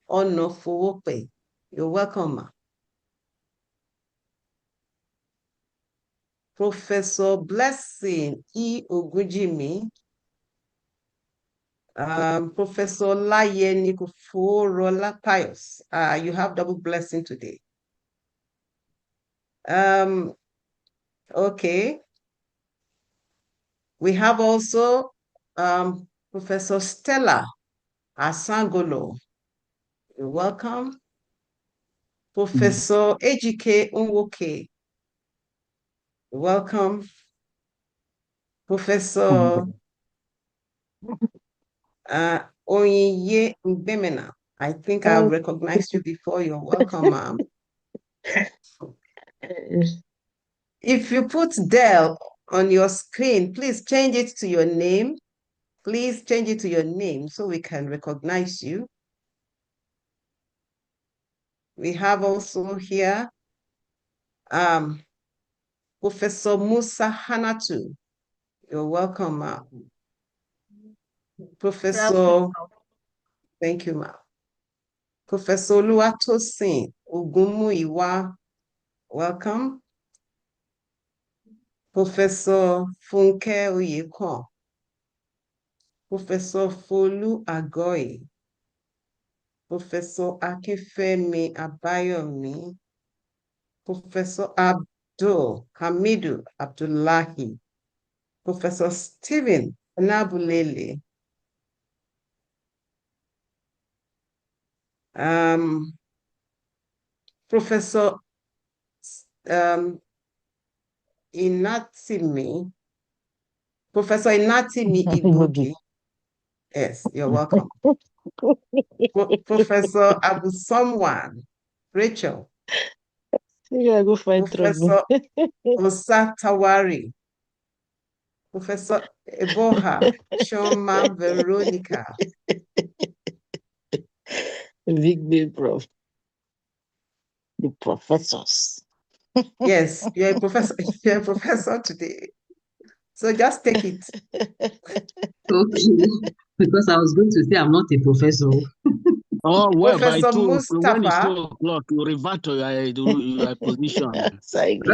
Onofowope. You're welcome, ma. Professor Blessing E. Ogujimi. Professor Layeni Kuforola Pius. You have double blessing today. Okay. We have also Professor Stella Asangolo. You're welcome. Professor Ejike Unwoke. You're welcome. Professor Oyinye Mbemena. I think I've recognized you before. You're welcome, ma'am. If you put Dell on your screen, please change it to your name. Please change it to your name so we can recognize you. We have also here Professor Musa Hanatu. You're welcome, ma'am. Professor, thank you, ma'am. Professor Oluwatosin Ogunmuyiwa, welcome. Professor Funke Oyekon. Professor Folu Agoy. Professor Akifemi Abayomi. Professor Abdul Hamidu Abdullahi. Professor Stephen Nabulele. Professor Inatimi. Professor Inatimi Ibuki. Yes, you're welcome. Professor Abu Someone, Rachel. Go find Professor Osatawari. Professor Eboha Choma Veronica. Big prof. The professors. Yes, you're a professor. You're a professor today. So just take it. Okay, because I was going to say I'm not a professor. Oh, well, by Professor 2, when it's Mustafa. 2 o'clock, you revert to your position. Thank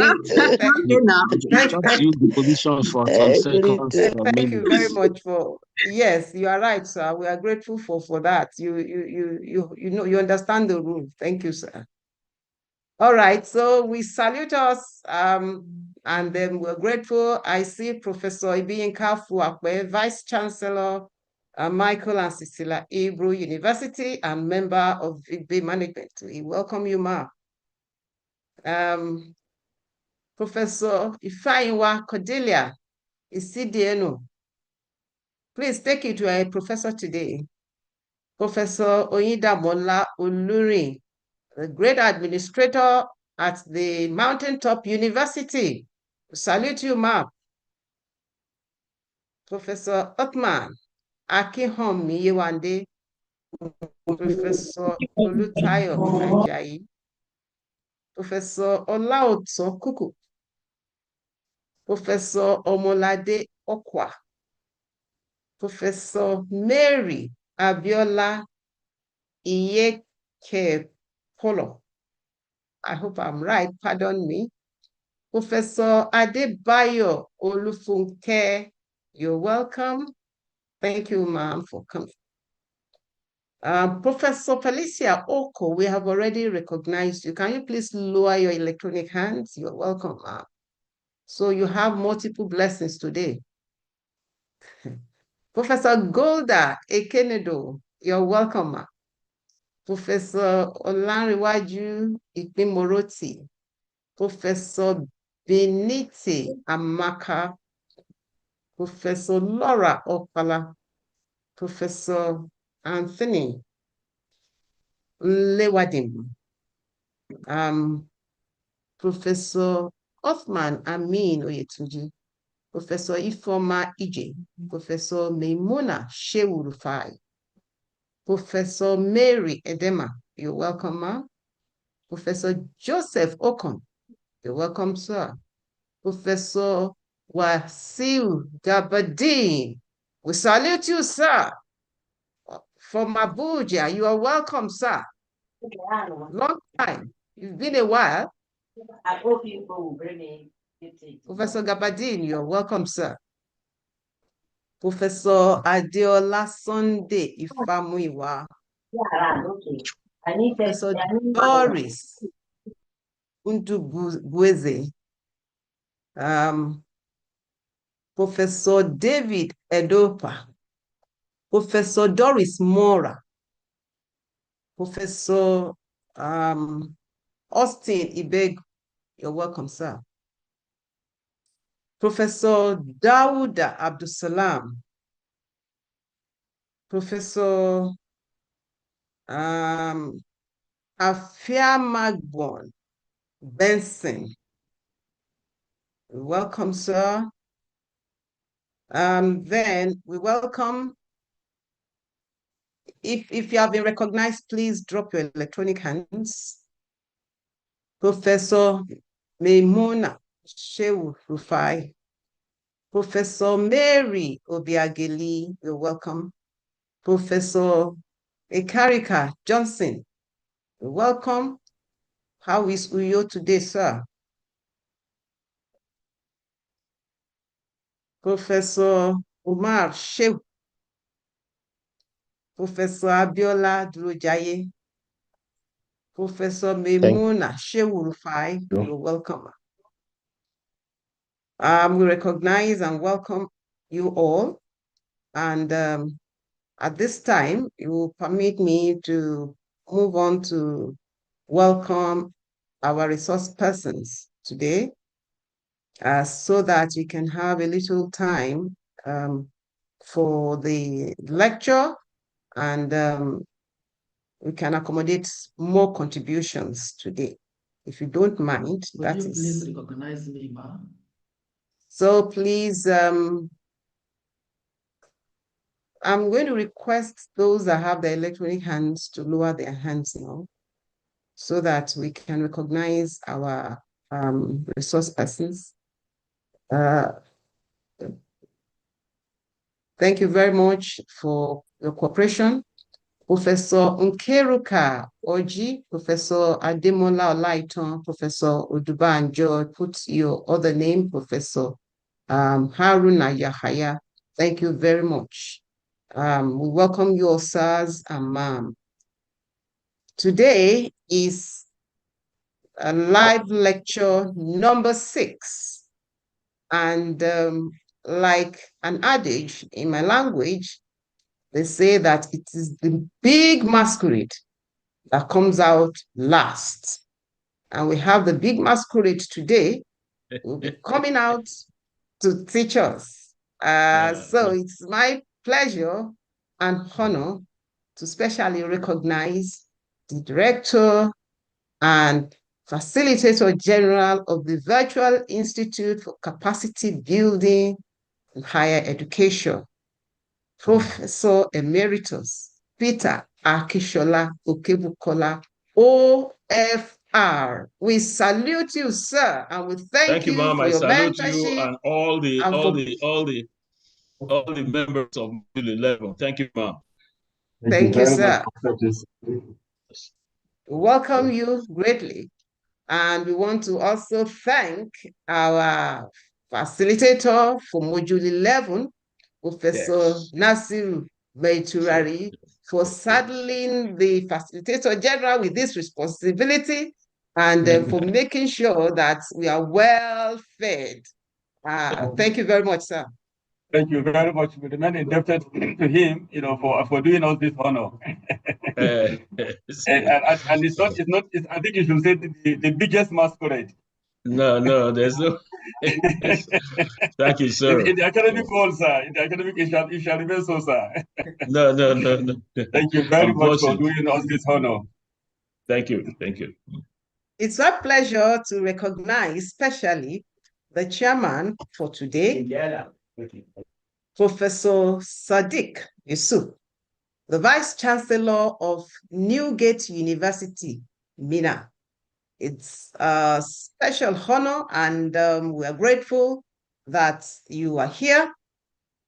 you the position for some seconds. Thank you very much for. Yes, you are right, sir. We are grateful for that. You know, you understand the rule. Thank you, sir. All right, so we salute us, and then we're grateful. I see Professor Ibiyinka Fuakwe, Vice Chancellor, Michael and Cecilia Ebru University, and member of VIGB Management. We welcome you, ma. Professor Ifeanyiwa Cordelia Isidienu. Please take it to a professor today. Professor Oyindamola Olurin, the great administrator at the Mountaintop University. Salute you, ma. Professor Othman Akinhonmi Yewande, Professor Olutayo Ajayi, Professor Olaotan Kuku, Professor Omolade Okwa, Professor Mary Abiola Iyekepolo. I hope I'm right, pardon me. Professor Adebayo Olufunke, you're welcome. Thank you, ma'am, for coming. Professor Felicia Oko, we have already recognized you. Can you please lower your electronic hands? You're welcome, ma'am. So you have multiple blessings today. Professor Golda Ekenedo, you're welcome, ma'am. Professor Olanriwaju Ipimoroti, Professor Beniti Amaka, Professor Laura Opala, Professor Anthony Lewadim, Professor Othman Amin Oyetunji, Professor Ifoma Ije, Professor Maimuna Shehu Rufai, Professor Mary Edema, you're welcome, ma'am. Professor Joseph Okon, you're welcome, sir. Professor Wasiu Gabadin, we salute you, sir. from Abuja. You are welcome, sir. Long time. It's been a while. I hope you will bring me. Professor Gabadin, you're welcome, sir. Professor Adeola Sunday Ifamuyiwa. Yeah, okay. I need Professor Doris Undubueze. Professor David Edopa. Professor Doris Mora. Professor Austin Ibeg, you're welcome, sir. Professor Dawuda Abdusalam. Professor Afiamagbon Benson. Welcome, sir. Then we welcome, if you have been recognized, please drop your electronic hands. Professor Maimuna Shehu Rufai. Professor Mary Obiageli, you're welcome. Professor Ekarika Johnson, you're welcome. How is Uyo today, sir? Professor Umar Shehu. Professor Abiola Durojaye. Professor Maimuna Shehu Rufai, you're welcome. We recognize and welcome you all. And at this time, you will permit me to move on to welcome our resource persons today, so that we can have a little time for the lecture, and we can accommodate more contributions today. If you don't mind, that is. Please recognize me, ma. So please, I'm going to request those that have the electronic hands to lower their hands now, so that we can recognize our resource persons. Thank you very much for your cooperation. Professor Nkeruka Oji, Professor Ademola Olaitan, Professor Odubanjo, put your other name, Professor Haruna Yahaya. Thank you very much. We welcome you all, sirs and ma'am. Today is a live lecture number 6. And like an adage in my language, they say that it is the big masquerade that comes out last. And we have the big masquerade today will be coming out to teach us. So it's my pleasure and honor to specially recognize the director and facilitator general of the Virtual Institute for Capacity Building and Higher Education, Professor Emeritus Peter Akishola Okebukola, OFR. We salute you, sir, and we thank you ma'am. for I your salute mentorship. you and all the members of Module 11. Thank you, ma'am. Thank you, sir. We welcome you greatly. And we want to also thank our facilitator for Module 11, Professor Nasiru Meiturari, for saddling the facilitator general with this responsibility, and for making sure that we are well fed. Thank you very much, sir. Thank you very much. We remain indebted to him, for doing us this honor. And it's not. I think you should say the biggest masquerade. No, there's no. Thank you, sir. In the academic world, sir. In the academic, it shall remain so, sir. No. Thank you very much for doing us this honor. Thank you. It's our pleasure to recognize especially the chairman for today, Professor Sadiq Yusuf, the Vice Chancellor of Newgate University, Minna. It's a special honor, and we are grateful that you are here.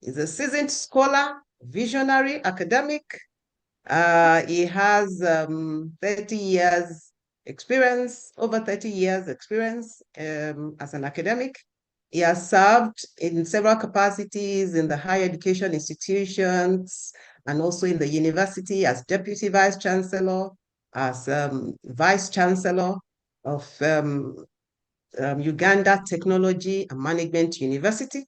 He's a seasoned scholar, visionary, academic, He has 30 years experience, over 30 years experience as an academic. He has served in several capacities in the higher education institutions and also in the university as Deputy Vice Chancellor, as Vice Chancellor of Uganda Technology and Management University.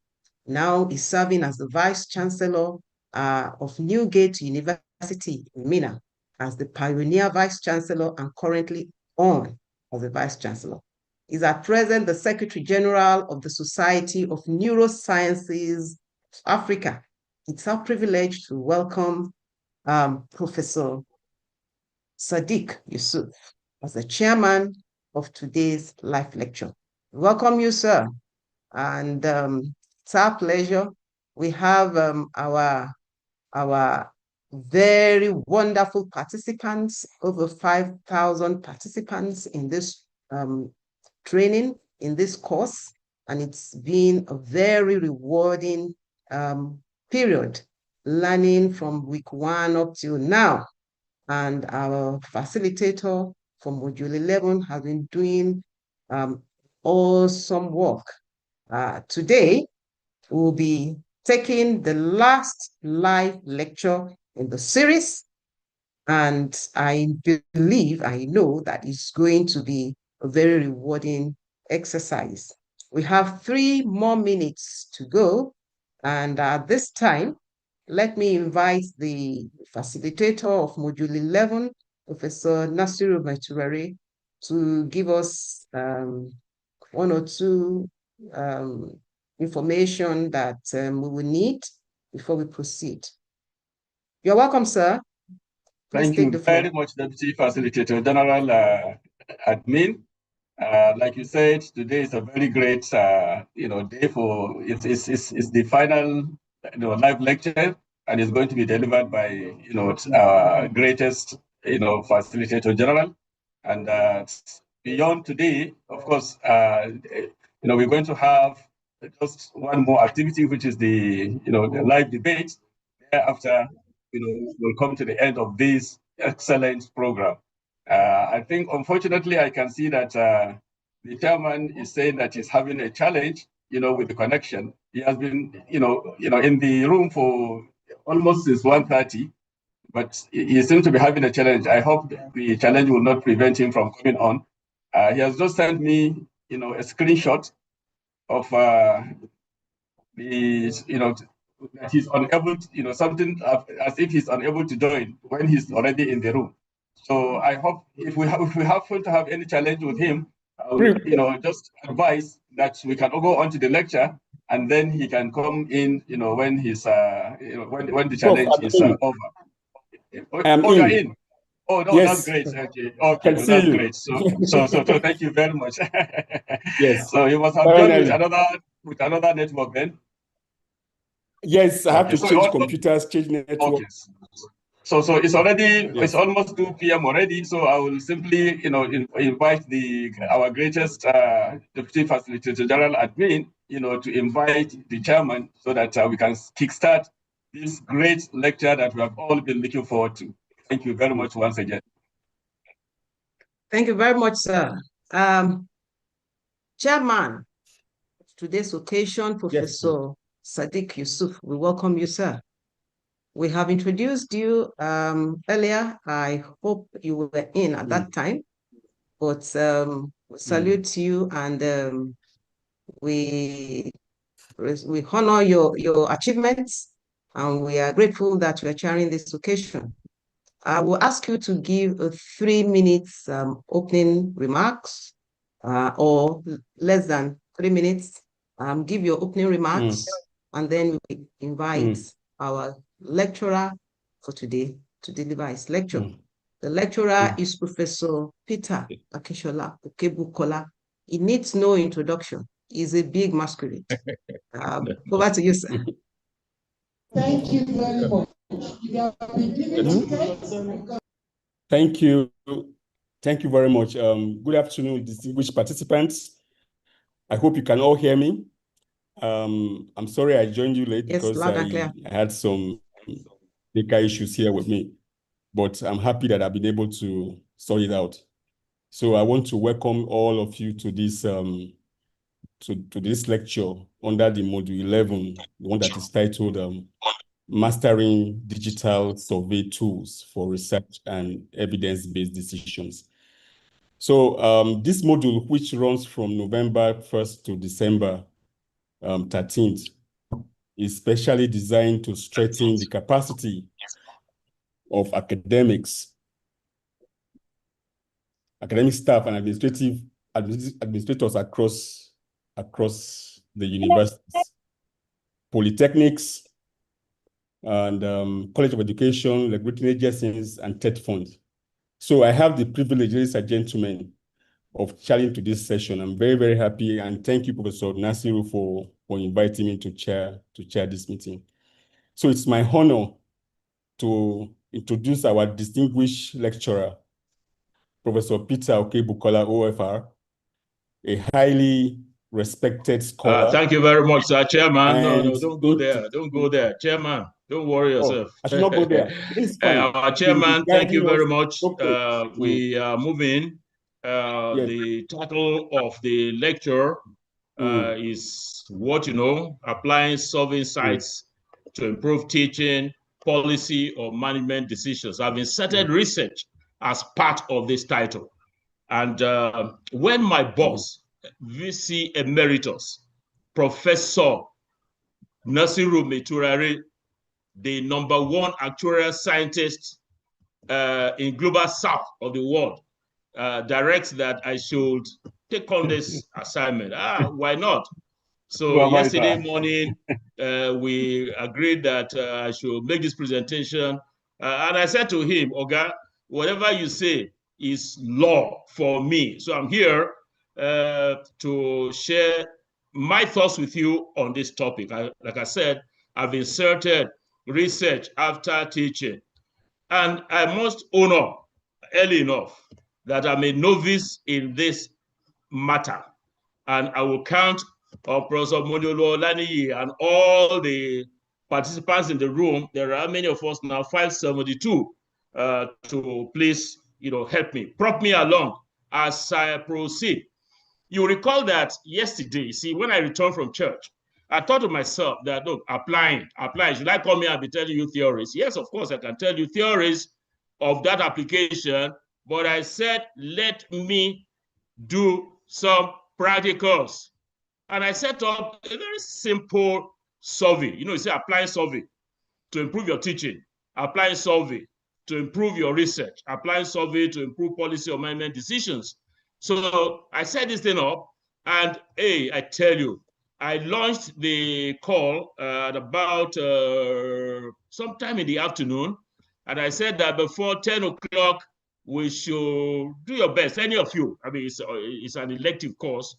Now he's serving as the Vice Chancellor of Newgate University in Minna as the pioneer Vice Chancellor and currently on as the Vice Chancellor. He's at present the Secretary General of the Society of Neurosciences Africa. It's our privilege to welcome Professor Sadiq Yusuf as the chairman of today's live lecture. Welcome you, sir. And it's our pleasure. We have our very wonderful participants, over 5,000 participants in this training, in this course. And it's been a very rewarding period, learning from week 1 up till now. And our facilitator from Module 11 has been doing awesome work. Today, we'll be taking the last live lecture in the series, and I believe, I know that it's going to be a very rewarding exercise. We have 3 more minutes to go, and at this time, let me invite the facilitator of Module 11, Professor Nasiru Maiturare, to give us 1 or 2 information that we will need before we proceed. You're welcome, sir. Thank you very much, Deputy Facilitator General Admin. Like you said, today is a very great day for it's the final live lecture, and it's going to be delivered by our greatest Facilitator General. And beyond today, of course, we're going to have just one more activity, which is the the live debate. Thereafter, we'll come to the end of this excellent program. I think, unfortunately, I can see that the chairman is saying that he's having a challenge, with the connection. He has been, in the room for almost since 1:30, but he seems to be having a challenge. I hope the challenge will not prevent him from coming on. He has just sent me, a screenshot of that he's unable to, something as if he's unable to join when he's already in the room. So I hope if we happen to have any challenge with him, I will, just advise that we can go on to the lecture, and then he can come in, when he's when the challenge is over. You're in. Oh no, yes. That's great. Okay, well, that's great. So thank you very much. Yes. So you must have done with another network then. Yes, I have to change computers, change network. Okay. So it's already it's almost 2 p.m. already. So I will simply invite our greatest Deputy Facilitator General Admin to invite the chairman so that we can kickstart this great lecture that we have all been looking forward to. Thank you very much once again. Thank you very much, sir. Chairman, today's occasion, Professor Sadiq Yusuf, we welcome you, sir. We have introduced you earlier. I hope you were in at that time, but we salute you, and we honor your achievements, and we are grateful that you are chairing this occasion. I will ask you to give 3 minutes opening remarks, or less than 3 minutes. Give your opening remarks, and then we invite our lecturer for today to deliver his lecture. The lecturer is Professor Peter Akishola Okebukola. He needs no introduction. He's a big masquerade. Over to you, sir. Thank you very much. Thank you. Thank you very much. Good afternoon, distinguished participants. I hope you can all hear me. I'm sorry I joined you late because I had some data issues here with me. but I'm happy that I've been able to sort it out. So I want to welcome all of you to this to this lecture under the module 11, the one that is titled Mastering Digital Survey Tools for Research and Evidence-Based Decisions. So this module, which runs from November 1st to December 13th, is specially designed to strengthen the capacity of academic staff and administrators across the universities, polytechnics, and College of Education, regulatory agencies, and TED funds. So I have the privilege, ladies and gentlemen, of chairing to this session. I'm very, very happy, and thank you, Professor Nasiru, for inviting me to chair this meeting. So it's my honor to introduce our distinguished lecturer, Professor Peter Okebukola, OFR, a highly respected scholar. Thank you very much, sir. Chairman. No, don't go there. Don't go there. Chairman, don't worry yourself. I should not go there. Our chairman, thank you very much. We are moving. The title of the lecture is what you know, applying solving sites to improve teaching, policy, or management decisions. I've inserted research as part of this title. And when my boss, VC Emeritus, Professor Nasiru Meturare, the #1 actuarial scientist in global south of the world, directs that I should take on this assignment. Why not? So yesterday morning, we agreed that I should make this presentation. And I said to him, Oga, whatever you say is law for me. So I'm here to share my thoughts with you on this topic. Like I said, I've inserted research after teaching. And I must own up early enough that I'm a novice in this matter. And I will count on Professor Moniolo Laniyi and all the participants in the room. There are many of us now, 572, to please help me, prop me along as I proceed. You recall that yesterday, see, when I returned from church, I thought to myself that, look, applying, should I come here and be telling you theories? Yes, of course, I can tell you theories of that application, but I said, let me do some practicals. And I set up a very simple survey. You say applying survey to improve your teaching, applying survey to improve your research, applying survey to improve policy or management decisions. So I set this thing up, and hey, I tell you, I launched the call at about sometime in the afternoon, and I said that before 10 o'clock, we should do your best, any of you. I mean, it's an elective course.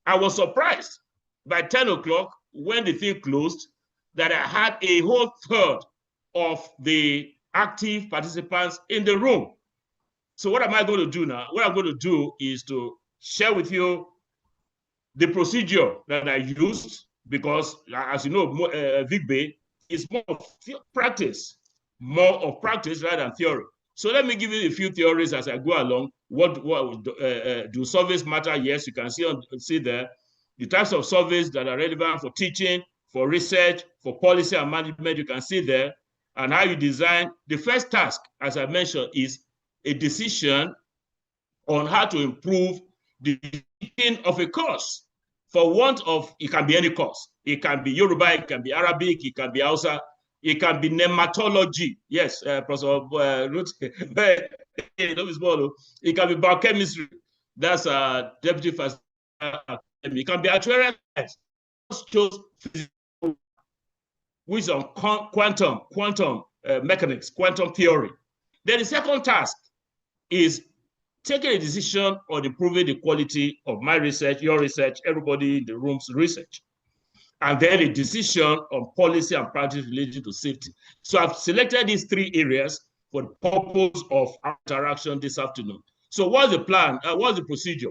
I was surprised by 10 o'clock when the thing closed that I had a whole third of the active participants in the room. So what am I going to do now? What I'm going to do is to share with you the procedure that I used, because as you know, VIGBE is more of practice rather than theory. So let me give you a few theories as I go along. What do surveys matter? Yes, you can see there the types of surveys that are relevant for teaching, for research, for policy and management. You can see there, and how you design. The first task, as I mentioned, is a decision on how to improve the teaching of a course. For want of, it can be any course. It can be Yoruba, it can be Arabic, it can be Hausa, it can be nematology. Yes, Professor Ruth, it can be biochemistry. That's Deputy First. It can be actuarial, which is on quantum mechanics, quantum theory. Then the second task is taking a decision on improving the quality of my research, your research, everybody in the room's research. And then a decision on policy and practice related to safety. So I've selected these three areas for the purpose of our interaction this afternoon. So what's the plan? What's the procedure?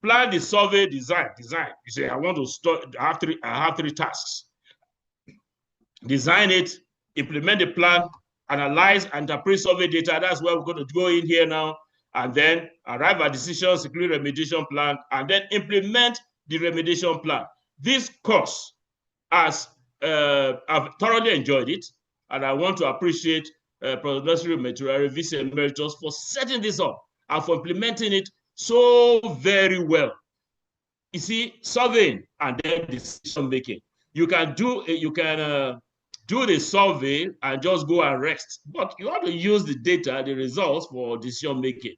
Plan the survey, design. You say, I want to start, I have three tasks. Design it, implement the plan, analyze and interpret survey data. That's where we're going to go in here now, and then arrive at decisions, secure remediation plan, and then implement the remediation plan. This course, I've thoroughly enjoyed it, and I want to appreciate Professor Nasiru Metuari, Vice Emeritus, for setting this up and for implementing it so very well. You see, surveying and then decision making. You can do the survey and just go and rest, but you have to use the data, the results for decision making.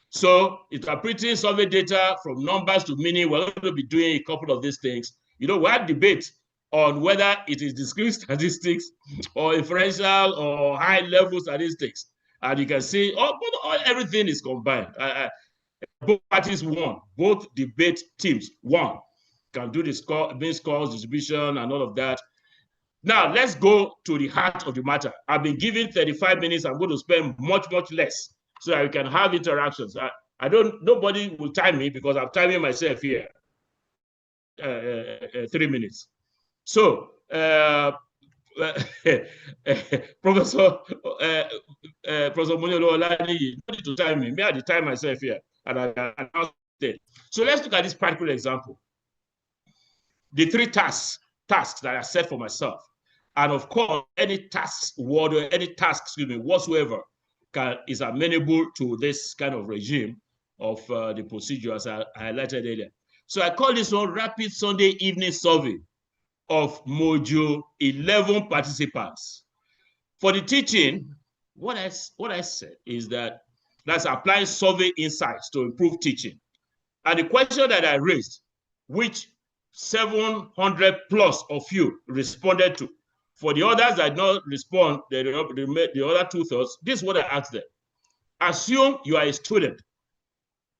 So interpreting survey data from numbers to meaning, we're going to be doing a couple of these things. You know, we had debate on whether it is discrete statistics or inferential or high-level statistics. And you can see, everything is combined. Both parties won. Both debate teams won. Can do the mean scores, distribution, and all of that. Now, let's go to the heart of the matter. I've been given 35 minutes. I'm going to spend much, much less so that we can have interactions. Nobody will time me because I'm timing myself here. 3 minutes. So, Professor Moniolo Olaniyi, you don't need to time me. I had to time myself here. So let's look at this practical example. The 3 tasks that I set for myself. And of course, any task whatsoever is amenable to this kind of regime of the procedure as I highlighted earlier. So I call this one Rapid Sunday Evening Survey of Module 11 participants. For the teaching, what I said is that's applying survey insights to improve teaching. And the question that I raised, which 700 plus of you responded to. For the others that did not respond, the other 2/3, this is what I asked them. Assume you are a student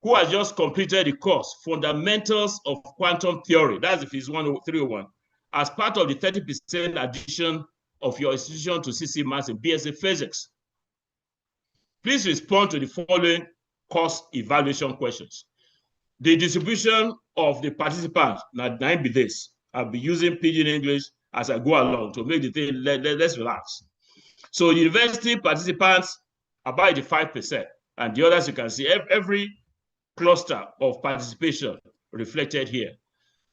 who has just completed the course, Fundamentals of Quantum Theory, that's the Phys 301, as part of the 30% addition of your institution to CC Maths and BSc Physics. Please respond to the following course evaluation questions. The distribution of the participants, now be this. I'll be using Pidgin English as I go along to make the thing, let's relax. So university participants, about 85%, and the others you can see every cluster of participation reflected here.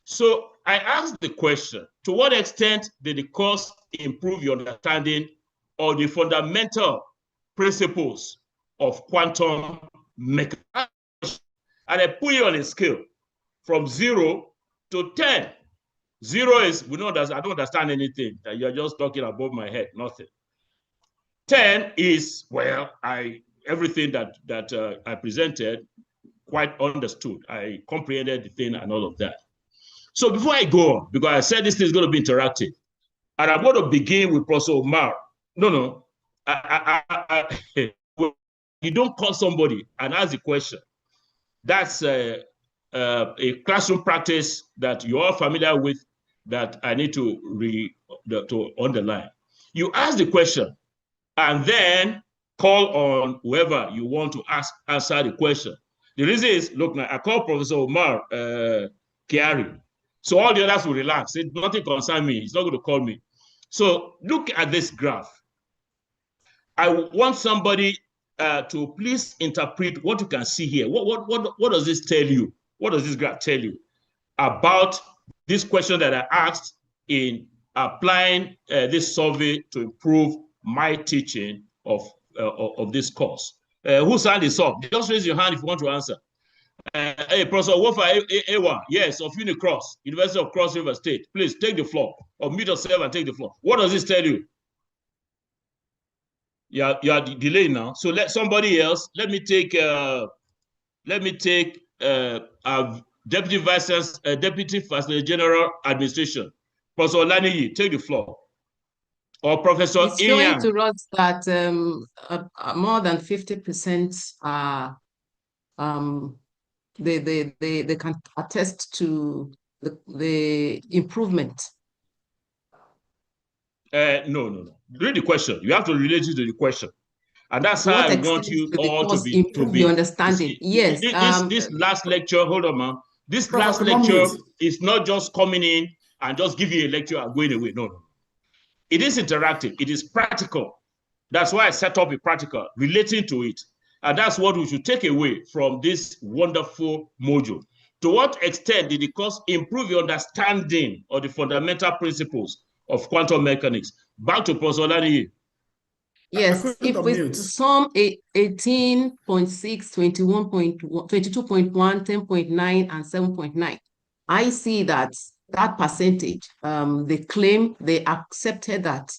So I asked the question, to what extent did the course improve your understanding of the fundamental principles of quantum mechanics? And I put it on a scale from 0 to 10. 0 is, we know that I don't understand anything, that you're just talking above my head, nothing. 10 is, well, everything that I presented, quite understood. I comprehended the thing and all of that. So before I go on, because I said this thing is going to be interactive, and I'm going to begin with Professor Omar. No, you don't call somebody and ask the question. That's a classroom practice that you are familiar with that I need to underline. You ask the question and then call on whoever you want to answer the question. The reason is, look, now I call Professor Omar Kiari, so all the others will relax. Nothing concerns me. He's not going to call me. So look at this graph. I want somebody to please interpret what you can see here. What does this tell you? What does this graph tell you about this question that I asked in applying this survey to improve my teaching of this course? Whose hand is up? Just raise your hand if you want to answer. Hey, Professor Wofa Ewa, yes, of Unicross, University of Cross River State. Please take the floor, or mute yourself and take the floor. What does this tell you? You are delaying now. So let somebody else. Let me take Deputy Vice General Administration, Professor Olaniyi. Take the floor. Or Professor It's showing to us that more than 50% are they can attest to the improvement. No. Read the question. You have to relate it to the question, and that's how I want you all to be your understanding. Yes. This last lecture. Hold on, ma'am. This last lecture is not just coming in and just giving you a lecture and going away. No. It is interactive. It is practical. That's why I set up a practical relating to it. And that's what we should take away from this wonderful module. To what extent did the course improve your understanding of the fundamental principles of quantum mechanics? Back to Professor Olaniyi. Yes, if we sum 18.6, 21.1, 22.1, 10.9, and 7.9, I see that percentage, they accepted that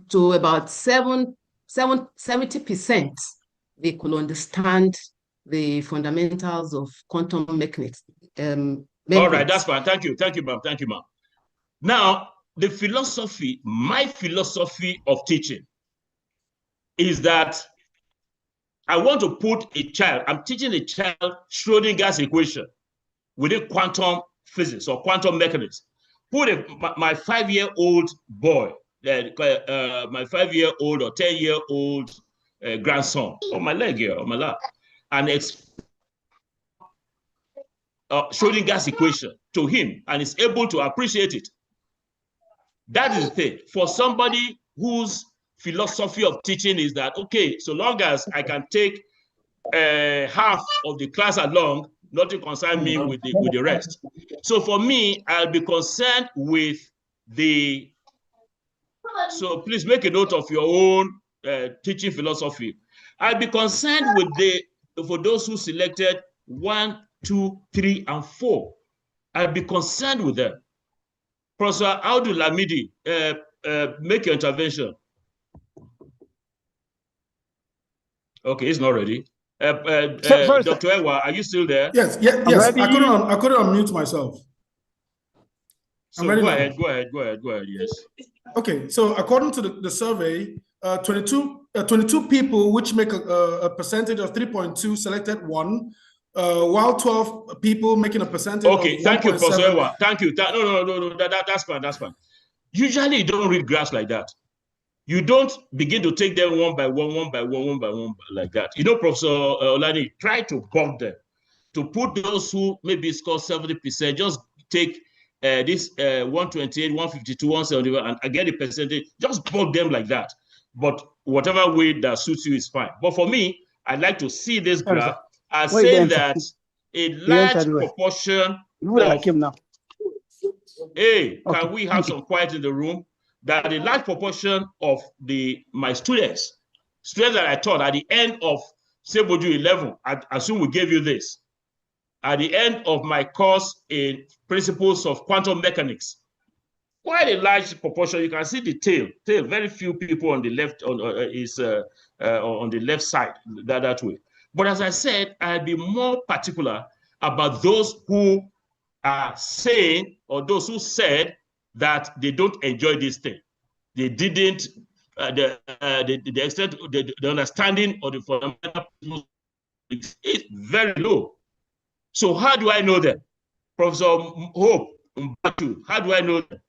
to about 70%, they could understand the fundamentals of quantum mechanics. All right, that's fine. Thank you, ma'am. Thank you, ma'am. Now, the philosophy, my philosophy of teaching is that I want to put a child, I'm teaching a child Schrodinger's equation within quantum physics or quantum mechanics. Put my 5-year-old boy, my 5-year-old or 10-year-old grandson on my leg here, on my lap, and Schrodinger's equation to him, and is able to appreciate it. That is the thing. For somebody whose philosophy of teaching is that, okay, so long as I can take half of the class along, nothing concerns me with the rest. So for me, I'll be concerned with the, so please make a note of your own teaching philosophy. I'll be concerned with for those who selected 1, 2, 3, and 4. I'll be concerned with them. Professor Audu Lamidi, make your intervention. Okay, it's not ready. Dr. Ewa, are you still there? Yes, yes. I couldn't unmute myself. So I'm ready go ahead, yes. Okay, so according to the survey, 22 people, which make a percentage of 3.2, selected 1, while 12 people making a percentage okay, of thank 1. you, Professor Ewa. Thank you. No, that's fine, that's fine. Usually you don't read graphs like that. You don't begin to take them one by one like that. You know, Professor Olani, try to bulk them. To put those who maybe score 70%, just take this 128, 152, 171, and get a percentage, just bulk them like that. But whatever way that suits you is fine. But for me, I'd like to see this graph as saying that a large proportion of, hey, can we have some quiet in the room? That a large proportion of my students that I taught at the end of say module 11, I assume we gave you this, at the end of my course in principles of quantum mechanics, quite a large proportion. You can see the tail. Very few people on the left on the left side that way. But as I said, I'll be more particular about those who are saying, or those who said that they don't enjoy this thing. They didn't, the extent, the understanding of the fundamental is very low. So how do I know that? Professor Hope, how do I know that?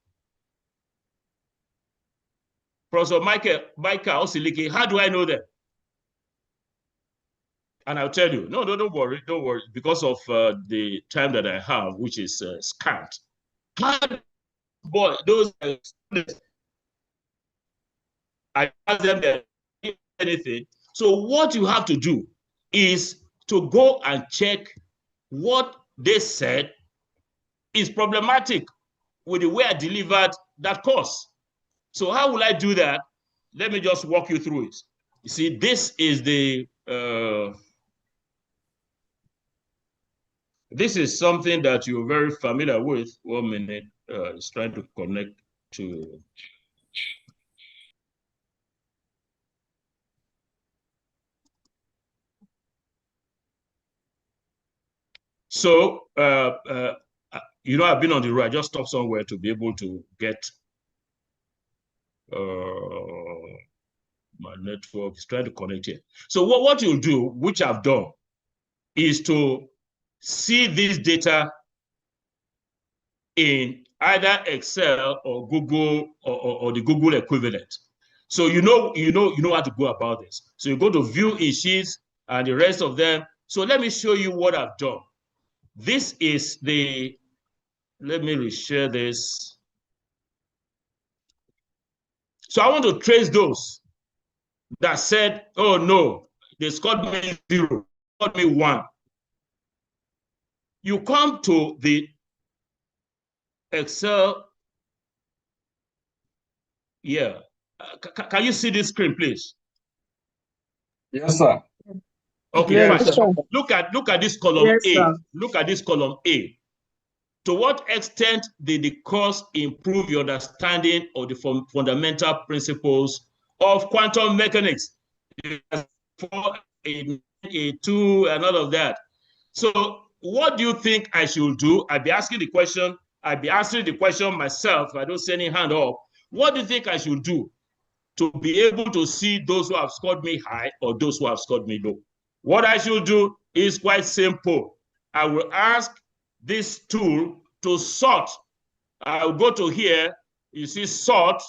Professor Michael Osilike, how do I know that? And I'll tell you, no, don't worry, because of the time that I have, which is scant. Boy, those students, I ask them anything. So what you have to do is to go and check what they said is problematic with the way I delivered that course. So how will I do that? Let me just walk you through it. You see, this is this is something that you're very familiar with. 1 minute, it's trying to connect to. So, you know, I've been on the road. I just stopped somewhere to be able to get my network is trying to connect here. So what you'll do, which I've done, is to see this data in either Excel or Google or the Google equivalent. So you know how to go about this. So you go to view in sheets and the rest of them. So let me show you what I've done. This is let me reshare this. So I want to trace those. that said, oh no, they scored me 0, scored me 1. You come to the Excel. Yeah. Can you see this screen, please? Yes, sir. Okay, Yes, fine. sir. Look at this column Yes, A. sir. Look at this column A. To what extent did the course improve your understanding of the fundamental principles of quantum mechanics? A2 and all of that. So what do you think I should do? I'd be asking the question. I'd be answering the question myself. I don't see any hand up. What do you think I should do to be able to see those who have scored me high or those who have scored me low? What I should do is quite simple. I will ask this tool to sort. I'll go to here. You see sort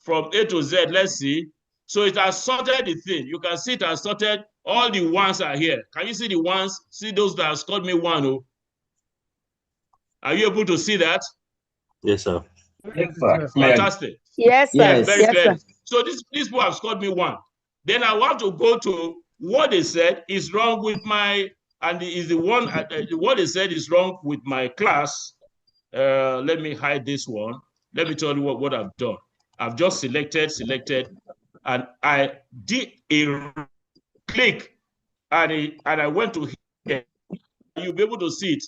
from A to Z. Let's see. So it has sorted the thing. You can see it has sorted. All the ones are here. Can you see the ones? See those that have scored me 1? Oh. Are you able to see that? Yes, sir. Yes, sir. Fantastic. Yes, sir. Yes, very yes, clear. sir. So these people have scored me 1. Then I want to go to what they said is wrong with my, and is the one, what they said is wrong with my class. Let me hide this one. Let me tell you what I've done. I've just selected, and I did a click, and I went to here. You'll be able to see it.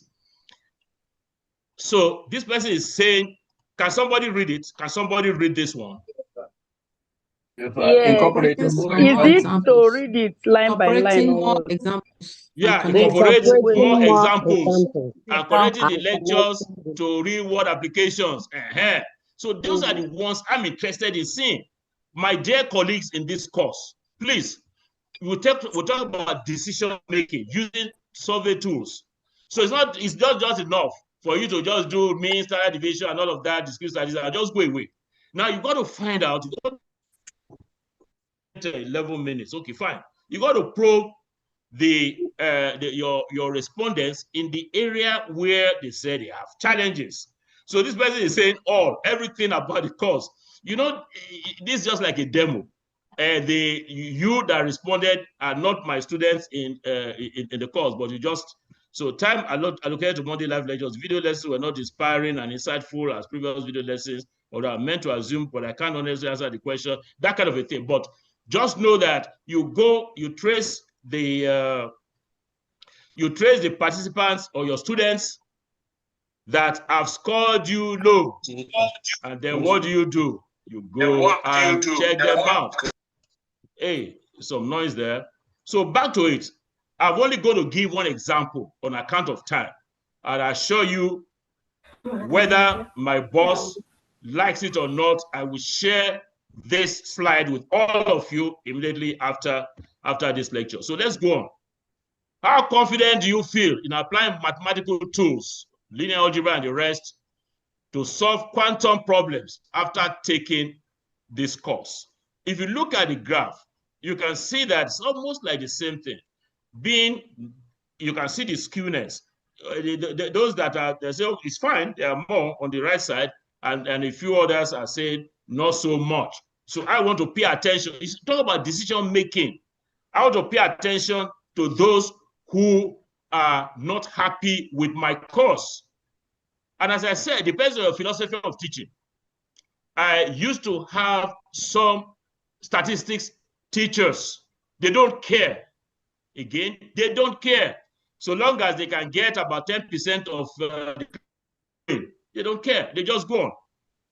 So this person is saying, can somebody read it? Can somebody read this one? Yeah. Incorporating Is more it examples. to read it line by line? Incorporating Or more what? examples. Yeah, and incorporate Incorporating more more examples examples. and connecting the lectures to real world applications. So those are the ones I'm interested in seeing. My dear colleagues in this course, please, we'll talk about decision making using survey tools. So it's not just enough for you to just do mean, standard deviation and all of that, discrete studies, and just go away. Now you've got to find out. 11 minutes. Okay, fine. You got to probe your respondents in the area where they say they have challenges. So this person is saying everything about the course. You know, this is just like a demo. You that responded are not my students in the course, but you just, so time allocated to Monday live lectures. Video lessons were not inspiring and insightful as previous video lessons, or I meant to assume, but I can't honestly answer the question, that kind of a thing. But just know that you trace the participants or your students that have scored you low, and then what do? You go and check them out. Hey, some noise there. So back to it. I'm only going to give one example on account of time, and I'll show you whether my boss likes it or not. I will share this slide with all of you immediately after this lecture. So let's go on. How confident do you feel in applying mathematical tools, linear algebra and the rest, to solve quantum problems after taking this course? If you look at the graph, you can see that it's almost like the same thing. You can see the skewness. Those that are, they say, oh, it's fine, there are more on the right side, and a few others are saying not so much. So I want to pay attention. It's talk about decision making. I want to pay attention to those who are not happy with my course. And as I said, it depends on your philosophy of teaching. I used to have some statistics teachers. They don't care. Again, they don't care. So long as they can get about 10% of they don't care. They just go on.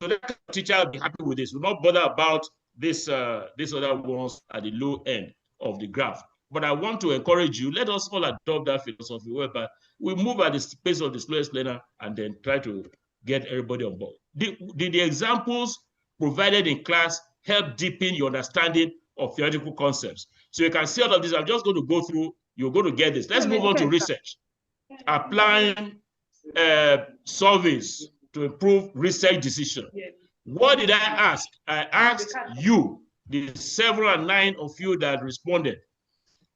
So that teacher will be happy with this. Will not bother about this other ones at the low end of the graph. But I want to encourage you, let us all adopt that philosophy whereby we move at the pace of the slowest learner and then try to get everybody on board. The examples provided in class help deepen your understanding of theoretical concepts. So you can see all of this. I'm just going to go through, you're going to get this. Let's move on to research. Applying surveys to improve research decision. What did I ask? I asked you, the 7 and 9 of you that responded.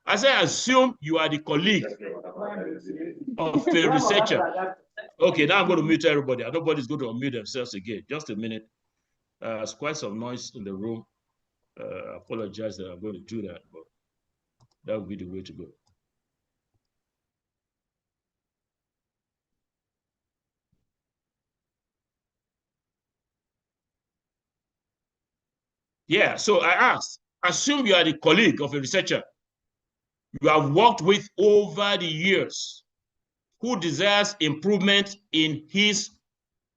I said, assume you are the colleague of a researcher. Okay, now I'm going to mute everybody. Nobody's going to unmute themselves again. Just a minute. There's quite some noise in the room. apologize that I'm going to do that, but that would be the way to go. Yeah, so I asked, assume you are the colleague of a researcher you have worked with over the years who desires improvement in his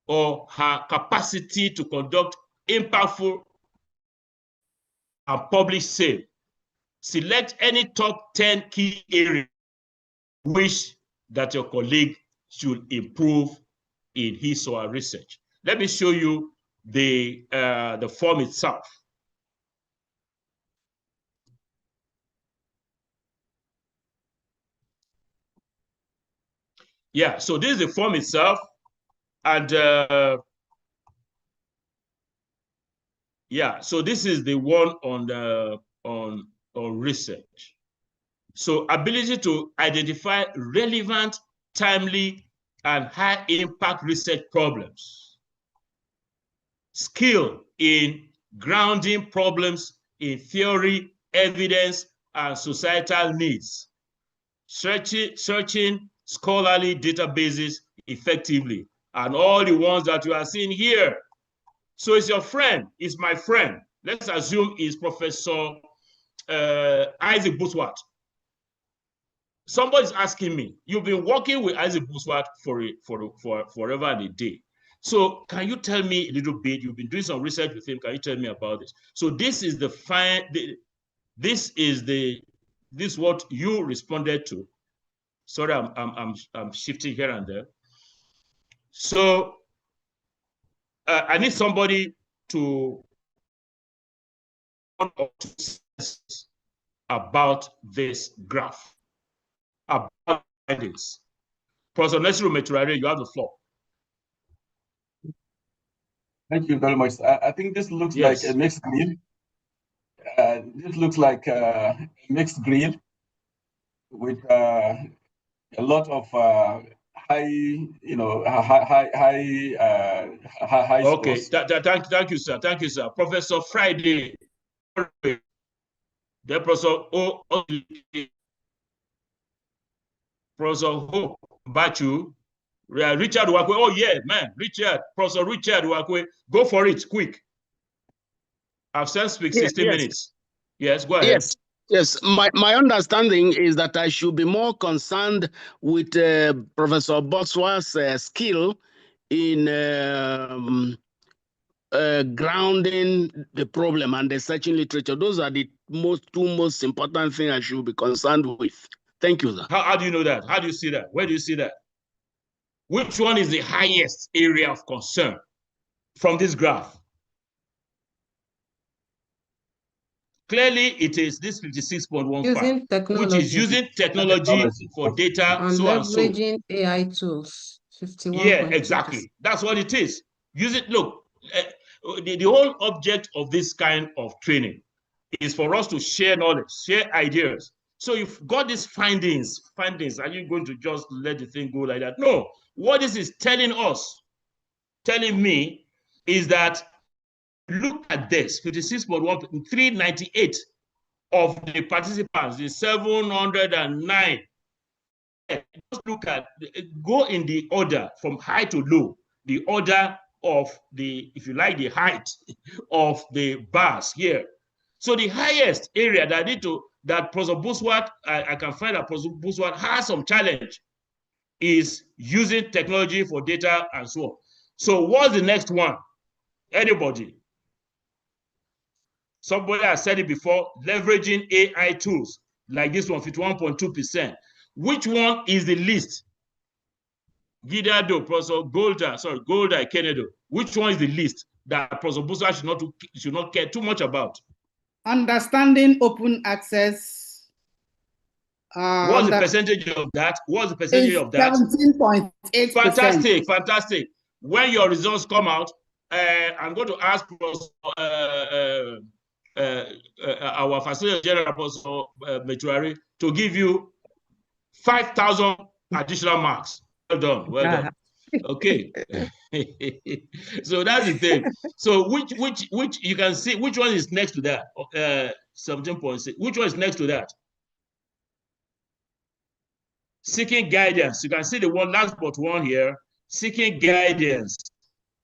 or her capacity to conduct impactful and publish sale. Select any top 10 key areas which that your colleague should improve in his or her research. Let me show you the form itself. Yeah, so this is the form itself, and yeah, so this is the one on research. So ability to identify relevant, timely, and high impact research problems. Skill in grounding problems in theory, evidence, and societal needs. Searching scholarly databases effectively, and all the ones that you are seeing here. So it's your friend, it's my friend. Let's assume it's Professor Isaac Buswart. Somebody's asking me, you've been working with Isaac Buswart for forever and a day. So can you tell me a little bit? You've been doing some research with him. Can you tell me about this? So this is the this is what you responded to. Sorry, I'm shifting here and there. So I need somebody to about this graph, about findings. Professor Nasiru Meturare, you have the floor. Thank you very much. I think this looks like a mixed grill. This looks like a mixed grill with a lot of high, you know, high okay, scores. Thank you, sir. Thank you, sir. Professor Friday, the Professor Professor Hope Bachu, Richard Wakwe. Oh yeah, man, Richard, Professor Richard Wakwe, go for it, quick. I've sent speak 60 minutes. Yes, go ahead. Yes, my understanding is that I should be more concerned with Professor Buswart's skill in grounding the problem and the searching literature. Those are the two most important things I should be concerned with. Thank you, sir. How do you know that? How do you see that? Where do you see that? Which one is the highest area of concern from this graph? Clearly, it is this 56.15, which is using technology for data, and leveraging AI tools. 51. Yeah, exactly. That's what it is. Use it. Look, the whole object of this kind of training is for us to share knowledge, share ideas. So you've got these findings. Are you going to just let the thing go like that? No. What this is telling us, telling me, is that look at this, 56.1, 398 of the participants, the 709. Just look at, go in the order from high to low, the order of the, if you like, the height of the bars here. So the highest area that Professor Buswart, I can find that Professor Buswart has some challenge is using technology for data and so on. So what's the next one? Anybody? Somebody has said it before, leveraging AI tools like this one, 51.2%. Which one is the least? Gidado, Professor Golda, Kennedy. Which one is the least that Professor Buswart should not care too much about? Understanding open access. What's the percentage of that? What's the percentage of that? 17.8%. Fantastic, fantastic. When your results come out, I'm going to ask our Facilitator General, Professor Meturare, to give you 5,000 additional marks. Well done, well done. Okay. So that's the thing. So which you can see which one is next to that? 17.6. Which one is next to that? Seeking guidance. You can see the one last but one here. Seeking guidance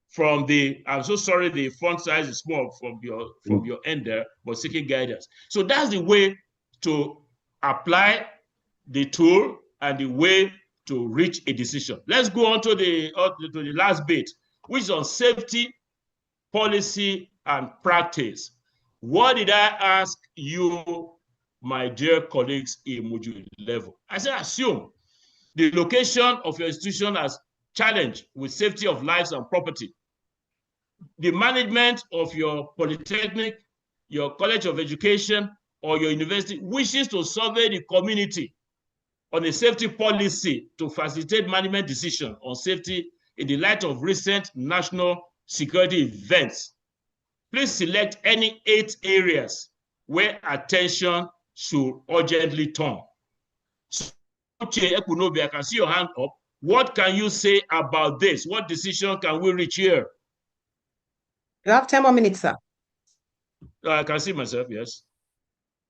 from the. I'm so sorry, the font size is small from your end there, but seeking guidance. So that's the way to apply the tool and the way to reach a decision. Let's go on to the last bit, which is on safety, policy, and practice. What did I ask you, my dear colleagues in module level? I said, assume the location of your institution has challenge with safety of lives and property. The management of your polytechnic, your college of education, or your university wishes to survey the community on a safety policy to facilitate management decision on safety in the light of recent national security events. Please select any 8 areas where attention should urgently turn. So, I can see your hand up. What can you say about this? What decision can we reach here? You have 10 more minutes, sir. I can see myself, yes.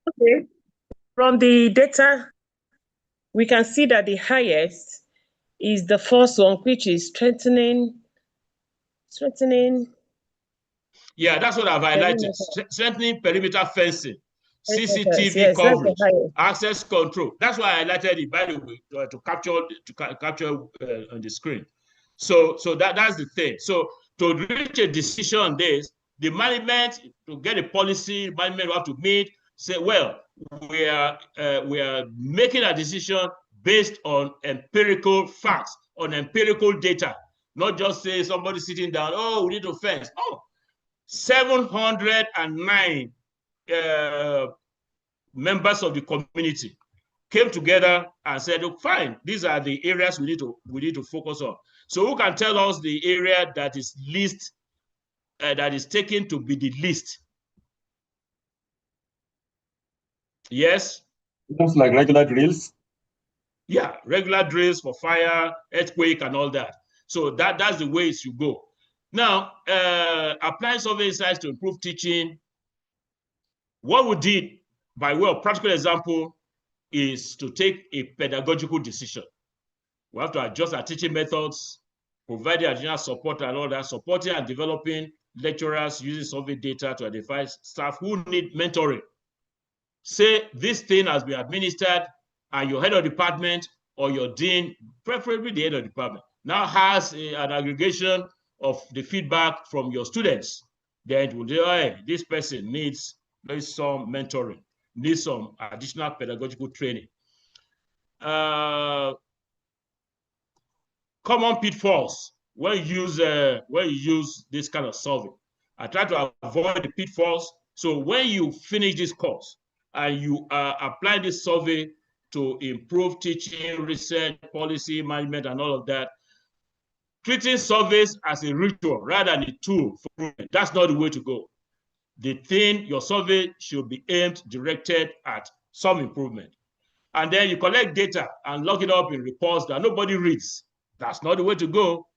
Okay. From the data, we can see that the highest is the first one, which is strengthening. Yeah, that's what I've highlighted. Strengthening perimeter fencing, CCTV coverage, access control. That's why I highlighted it, by the way, to capture on the screen. So that's the thing. So to reach a decision on this, the management, to get a policy, management will have to meet, say, well, we are making a decision based on empirical facts, on empirical data, not just say somebody sitting down, oh, we need to fence. Oh, 709 members of the community came together and said, oh, fine, these are the areas we need to focus on. So who can tell us the area that is least, that is taken to be the least? Yes? Looks like regular drills. Yeah, regular drills for fire, earthquake, and all that. So that's the way it should go. Now, applying survey insights to improve teaching. What we did, by way of practical example, is to take a pedagogical decision. We have to adjust our teaching methods, provide the additional support and all that, supporting and developing lecturers using survey data to identify staff who need mentoring. Say this thing has been administered and your head of department or your dean, preferably the head of department, now has an aggregation of the feedback from your students. Then it will say, hey, this person needs some mentoring, needs some additional pedagogical training. Common pitfalls when you use this kind of survey. I try to avoid the pitfalls. So when you finish this course and you apply this survey to improve teaching, research, policy, management, and all of that, treating surveys as a ritual rather than a tool for improvement, that's not the way to go. The thing, your survey should be aimed, directed at some improvement. And then you collect data and lock it up in reports that nobody reads. That's not the way to go.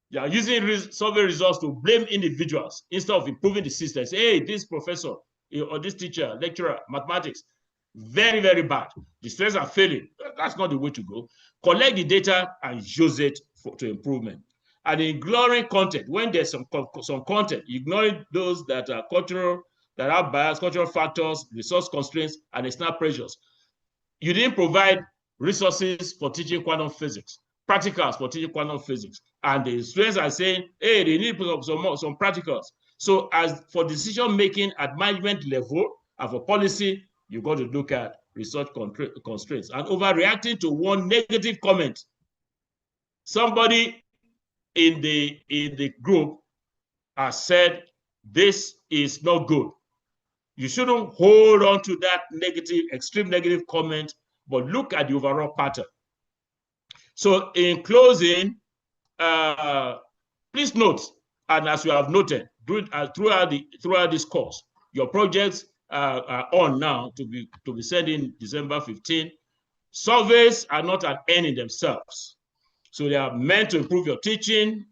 You are using survey results to blame individuals instead of improving the system. Say, hey, this professor or this teacher, lecturer, mathematics, very, very bad. The students are failing. That's not the way to go. Collect the data and use it to improvement. And ignoring content, when there's some content, ignoring those that are cultural, that have bias, cultural factors, resource constraints, and external pressures. You didn't provide resources for teaching quantum physics, practicals for teaching quantum physics. And the students are saying, hey, they need some practicals. So as for decision-making at management level and for policy, you got to look at resource constraints. And overreacting to one negative comment. Somebody in the group has said, this is not good. You shouldn't hold on to that negative, extreme negative comment, but look at the overall pattern. So in closing, please note, and as you have noted throughout this course, your projects are on now to be sent in December 15. Surveys are not an end in themselves. So they are meant to improve your teaching,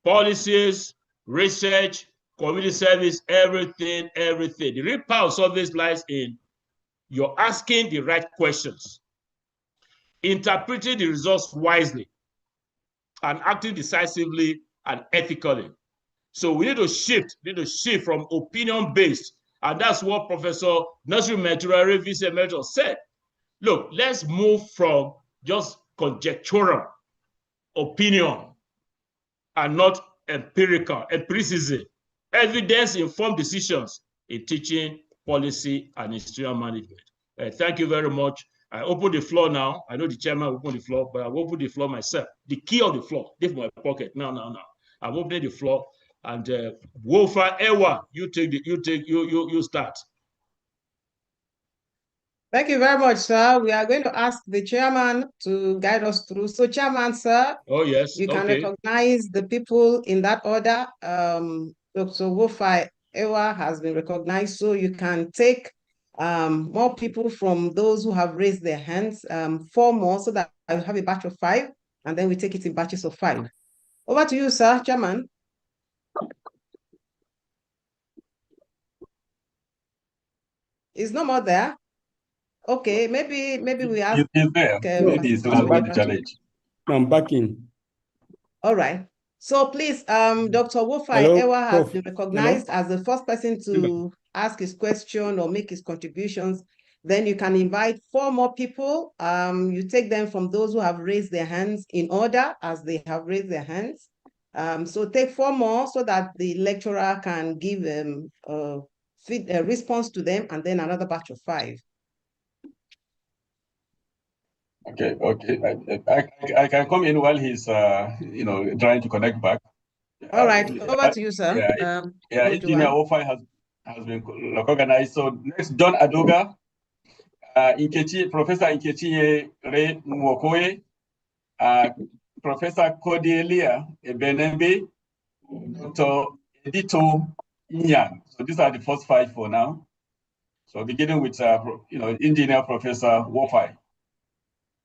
policies, research, community service, everything. The real power of surveys lies in you're asking the right questions, interpreting the results wisely, and acting decisively and ethically. So we need to shift from opinion-based, and that's what Professor Nasir Meturare, Vice Emeritus, said. Look, let's move from just conjectural opinion and not empiricism, evidence-informed decisions in teaching, policy, and institutional management. Thank you very much. I open the floor now. I know the chairman will open the floor, but I will open the floor myself. The key of the floor, leave my pocket. No. I'm opening the floor, and Wofa Ewa, you start. Thank you very much, sir. We are going to ask the chairman to guide us through. So, chairman, sir. Oh, yes. You can recognize the people in that order. Dr. Wofa Ewa has been recognized, so you can take more people from those who have raised their hands, 4 more, so that I have a batch of 5, and then we take it in batches of 5. Over to you, sir, chairman. Is no more there? Okay, maybe we have. He's there. Maybe he's still having the challenge. I'm back in. All right. So please, Dr. Wofa Ewa has been recognized as the first person to ask his question or make his contributions. Then you can invite 4 more people. You take them from those who have raised their hands in order as they have raised their hands. So take 4 more so that the lecturer can give a response to them, and then another batch of 5. Okay. I can come in while he's trying to connect back. All right, over to you, sir. Engineer Wofa has been recognized. So next, John Adoga, Professor Nkechi Ray Nwokoye, Professor Cordelia Ebenebe, Dr. Edito Inyang. So these are the first 5 for now. So beginning with Engineer Professor Wofa.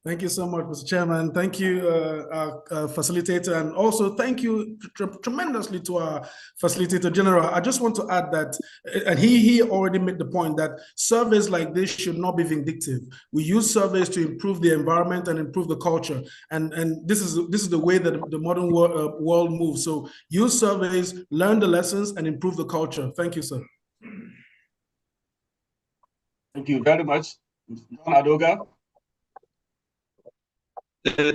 Thank you so much, Mr. Chairman. Thank you, our facilitator, and also thank you tremendously to our facilitator general. I just want to add that, and he already made the point that surveys like this should not be vindictive. We use surveys to improve the environment and improve the culture, and this is the way that the modern world moves. So use surveys, learn the lessons, and improve the culture. Thank you, sir. Thank you very much, John Adoga.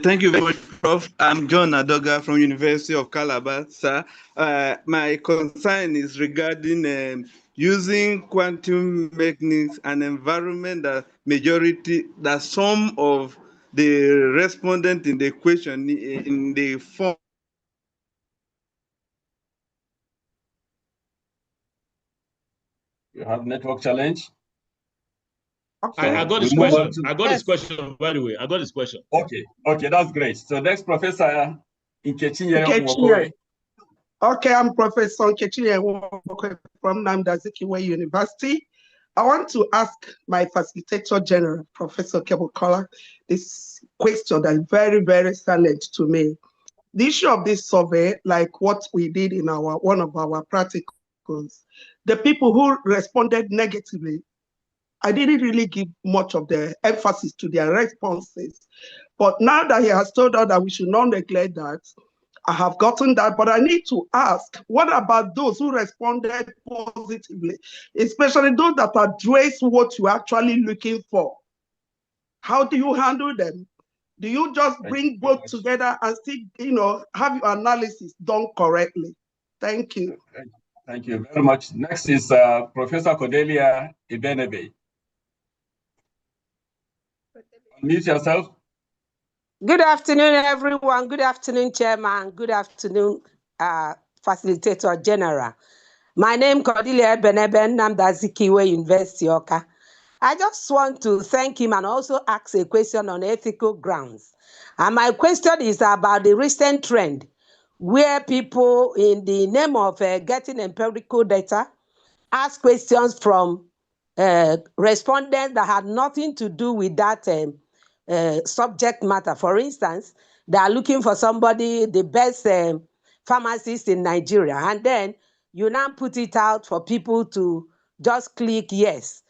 Thank you very much, Prof. I'm John Adoga from University of Calabar, sir. My concern is regarding using quantum mechanics and environment that some of the respondents in the question in the form. You have network challenge. Okay. I got his question. I got his question, by the way. I got his question. Okay, that's great. So next, Professor Nkechi Nwokoye. Okay, I'm Professor Nkechi Nwokoye from Nnamdi Azikiwe University. I want to ask my facilitator general, Professor Kebukola, this question that is very, very salient to me. The issue of this survey, like what we did in one of our practicals, the people who responded negatively, I didn't really give much of the emphasis to their responses. But now that he has told us that we should not neglect that, I have gotten that, but I need to ask, what about those who responded positively, especially those that address what you're actually looking for? How do you handle them? Do you just bring both together and still, have your analysis done correctly? Thank you. Thank you very much. Next is Professor Cordelia Ebenebe. Unmute yourself. Good afternoon, everyone. Good afternoon, Chairman. Good afternoon, Facilitator General. My name is Cordelia Ebenebe, Nnamdi Azikiwe University, Awka. I just want to thank him and also ask a question on ethical grounds. And my question is about the recent trend where people, in the name of getting empirical data, ask questions from respondents that had nothing to do with that subject matter. For instance, They are looking for somebody, the best pharmacist in Nigeria. And then you now put it out for people to just click yes.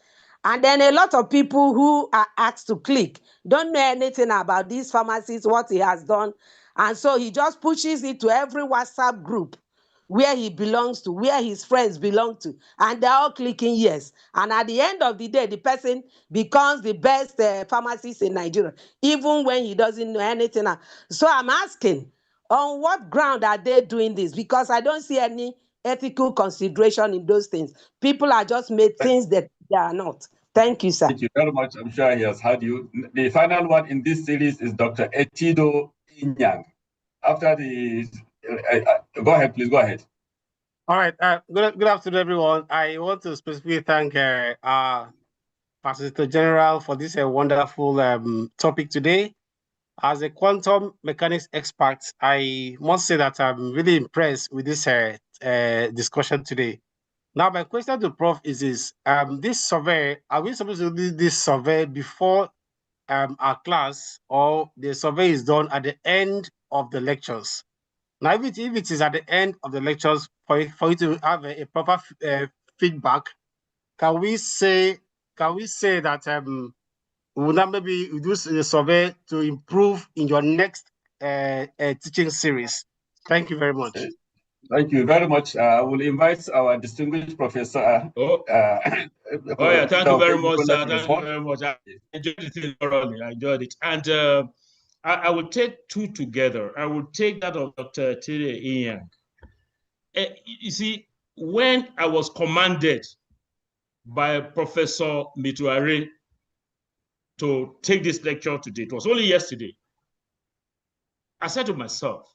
And then a lot of people who are asked to click don't know anything about this pharmacist, what he has done. And so he just pushes it to every WhatsApp group where he belongs to, where his friends belong to, and they're all clicking yes. And at the end of the day, the person becomes the best pharmacist in Nigeria, even when he doesn't know anything. So I'm asking, on what ground are they doing this? Because I don't see any ethical consideration in those things. People are just made things that they are not. Thank you, sir. Thank you very much. I'm sure he has heard you. The final one in this series is Dr. Etido Inyang. After the, go ahead, please, go ahead. All right. Good afternoon, everyone. I want to specifically thank our Facilitator General for this wonderful topic today. As a quantum mechanics expert, I must say that I'm really impressed with this discussion today. Now, my question to Prof is this survey, are we supposed to do this survey before our class, or the survey is done at the end of the lectures? Now, if it is at the end of the lectures, for you to have a proper feedback, can we say that we will not maybe do the survey to improve in your next teaching series? Thank you very much. Thank you very much. I will invite our distinguished professor. Thank you very much, sir. Thank you very much. I enjoyed the thing thoroughly. I enjoyed it. And I will take two together. I will take that of Dr. Etido Inyang. You see, when I was commanded by Professor Mituare to take this lecture today, it was only yesterday, I said to myself,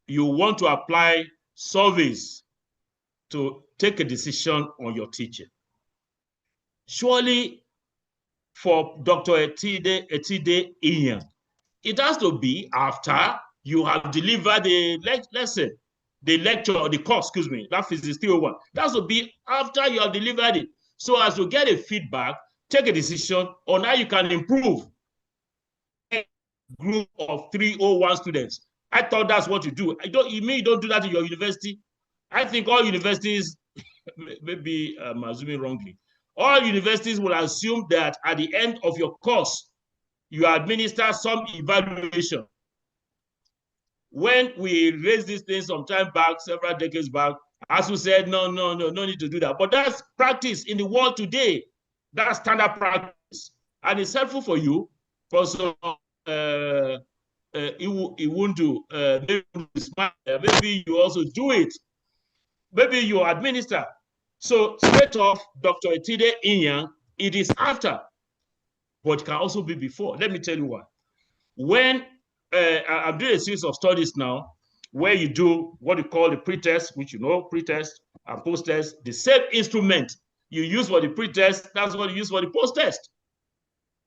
you want to apply surveys to take a decision on your teaching. Surely, for Dr. Etido Inyang, it has to be after you have delivered the lesson, the lecture or the course, excuse me, that Physics 301. That has to be after you have delivered it. So as to get a feedback, take a decision on how you can improve a group of 301 students. I thought that's what you do. You mean you don't do that in your university? I think all universities, maybe I'm assuming wrongly, all universities will assume that at the end of your course, you administer some evaluation. When we raised this thing some time back, several decades back, ASUU said, no need to do that. But that's practice in the world today. That's standard practice. And it's helpful for you. Also, it won't do. Maybe you also do it. Maybe you administer. So straight off, Dr. Etido Inyang, it is after, but it can also be before. Let me tell you why. When I'm doing a series of studies now, where you do what you call the pretest, which you know, pretest and post-test, the same instrument you use for the pretest, that's what you use for the post-test.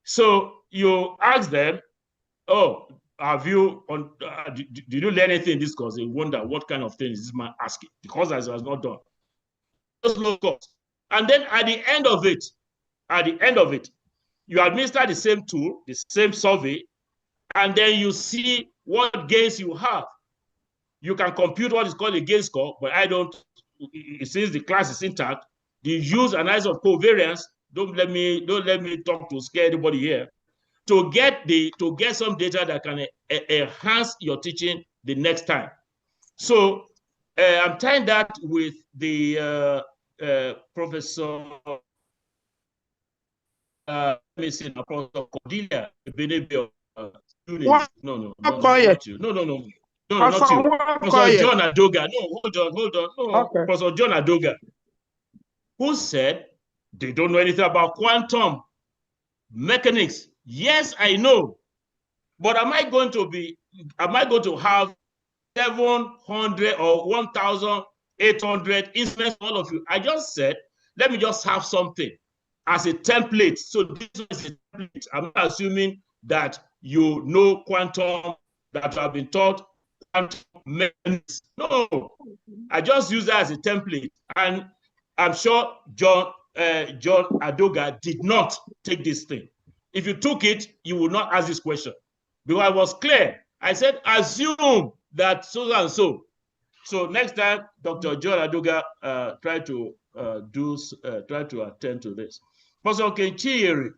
So you ask them, oh, have you, did you learn anything in this course? They wonder what kind of thing is this man asking, because as it was not done. And then at the end of it, you administer the same tool, the same survey, and then you see what gains you have. You can compute what is called a gain score, but I don't, since the class is intact, the use analysis of covariance, don't let me talk to scare anybody here, to get some data that can enhance your teaching the next time. So I'm tying that with the Professor let me see, Professor Cordelia Benebe. No, not you. No, not you. Professor John Adoga. No, hold on. No, okay. Professor John Adoga, who said they don't know anything about quantum mechanics. Yes, I know. But am I going to have 700 or 1,800 instruments, all of you? I just said, let me just have something as a template. So this is a template. I'm not assuming that you know quantum, that you have been taught quantum mechanics. No, I just use that as a template. And I'm sure John Adoga did not take this thing. If you took it, you would not ask this question. because I was clear. I said, assume that so and so. So next time, Dr. John Adoga try to attend to this. Professor Kenchiri,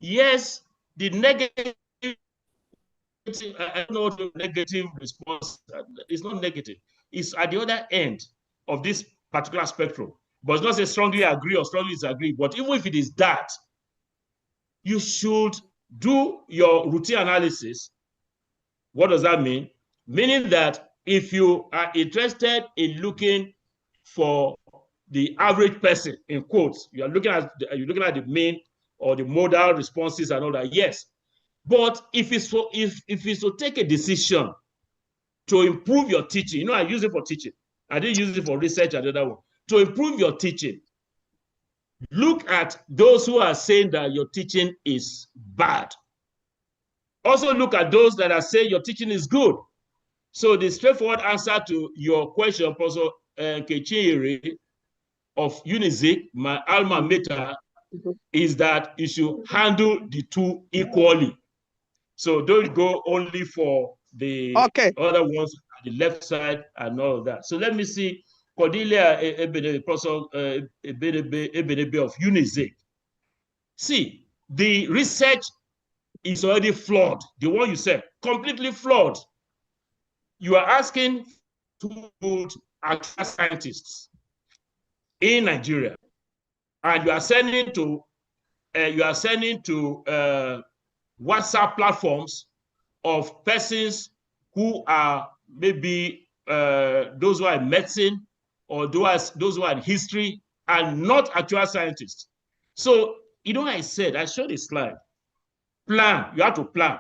yes, the negative, I don't know the negative response. It's not negative. It's at the other end of this particular spectrum. But it's not say strongly agree or strongly disagree. But even if it is that, you should do your routine analysis. What does that mean? Meaning that if you are interested in looking for the average person, in quotes, you're looking at the mean or the modal responses and all that, yes. But if it's to take a decision to improve your teaching, I use it for teaching. I didn't use it for research and the other one. To improve your teaching, look at those who are saying that your teaching is bad. Also look at those that are saying your teaching is good. So the straightforward answer to your question, Professor Kechiri of UNIZIK, my alma mater, is that you should handle the two equally. So don't go only for the other ones at the left side and all of that. So let me see Cordelia Ebenebe, Professor Ebenebe of UNIZIK. See, the research is already flawed. The one you said, completely flawed. You are asking to put actual scientists in Nigeria, and you are sending to WhatsApp platforms of persons who are maybe those who are in medicine or those who are in history and not actual scientists. So, I showed a slide. Plan, you have to plan.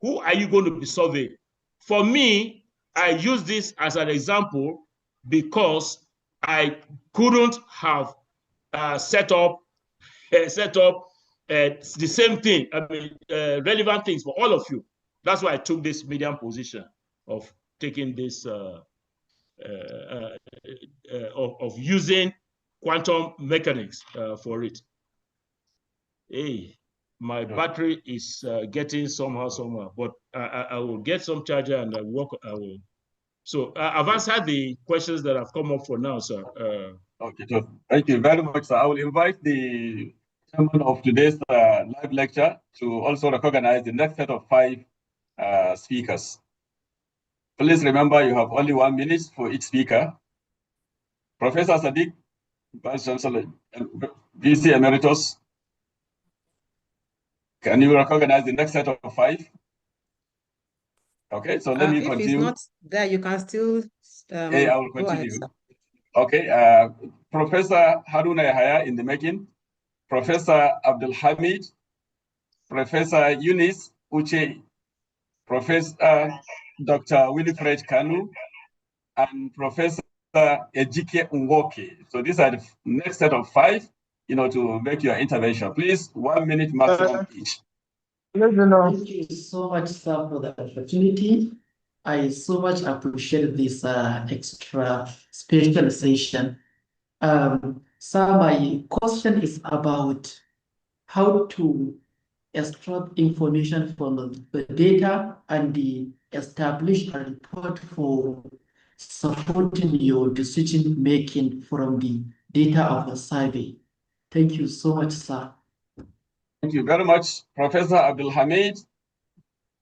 Who are you going to be surveying? For me, I use this as an example because I couldn't have set up the same thing, relevant things for all of you. That's why I took this medium position of taking this, of using quantum mechanics for it. Hey, my battery is getting somehow, but I will get some charger and I will. So I've answered the questions that have come up for now, sir. Okay, so thank you very much, sir. I will invite the chairman of today's live lecture to also recognize the next set of 5 speakers. Please remember you have only 1 minute for each speaker. Professor Sadiq, Vice Chancellor, VC Emeritus, can you recognize the next set of 5? Okay, so let me continue. If it's not there, you can still I will continue. Ahead, okay, Professor Haruna Yahaya in the making, Professor Abdul Hamid, Professor Eunice Uche, Professor Dr. Winifred Kanu, and Professor Ejike Nwoke. So these are the next set of 5, to make your intervention. Please, 1 minute maximum each. Thank you so much, sir, for the opportunity. I so much appreciate this extra special session. Sir, my question is about how to extract information from the data and establish a report for supporting your decision making from the data of the survey. Thank you so much, sir. Thank you very much, Professor Abdul Hamid.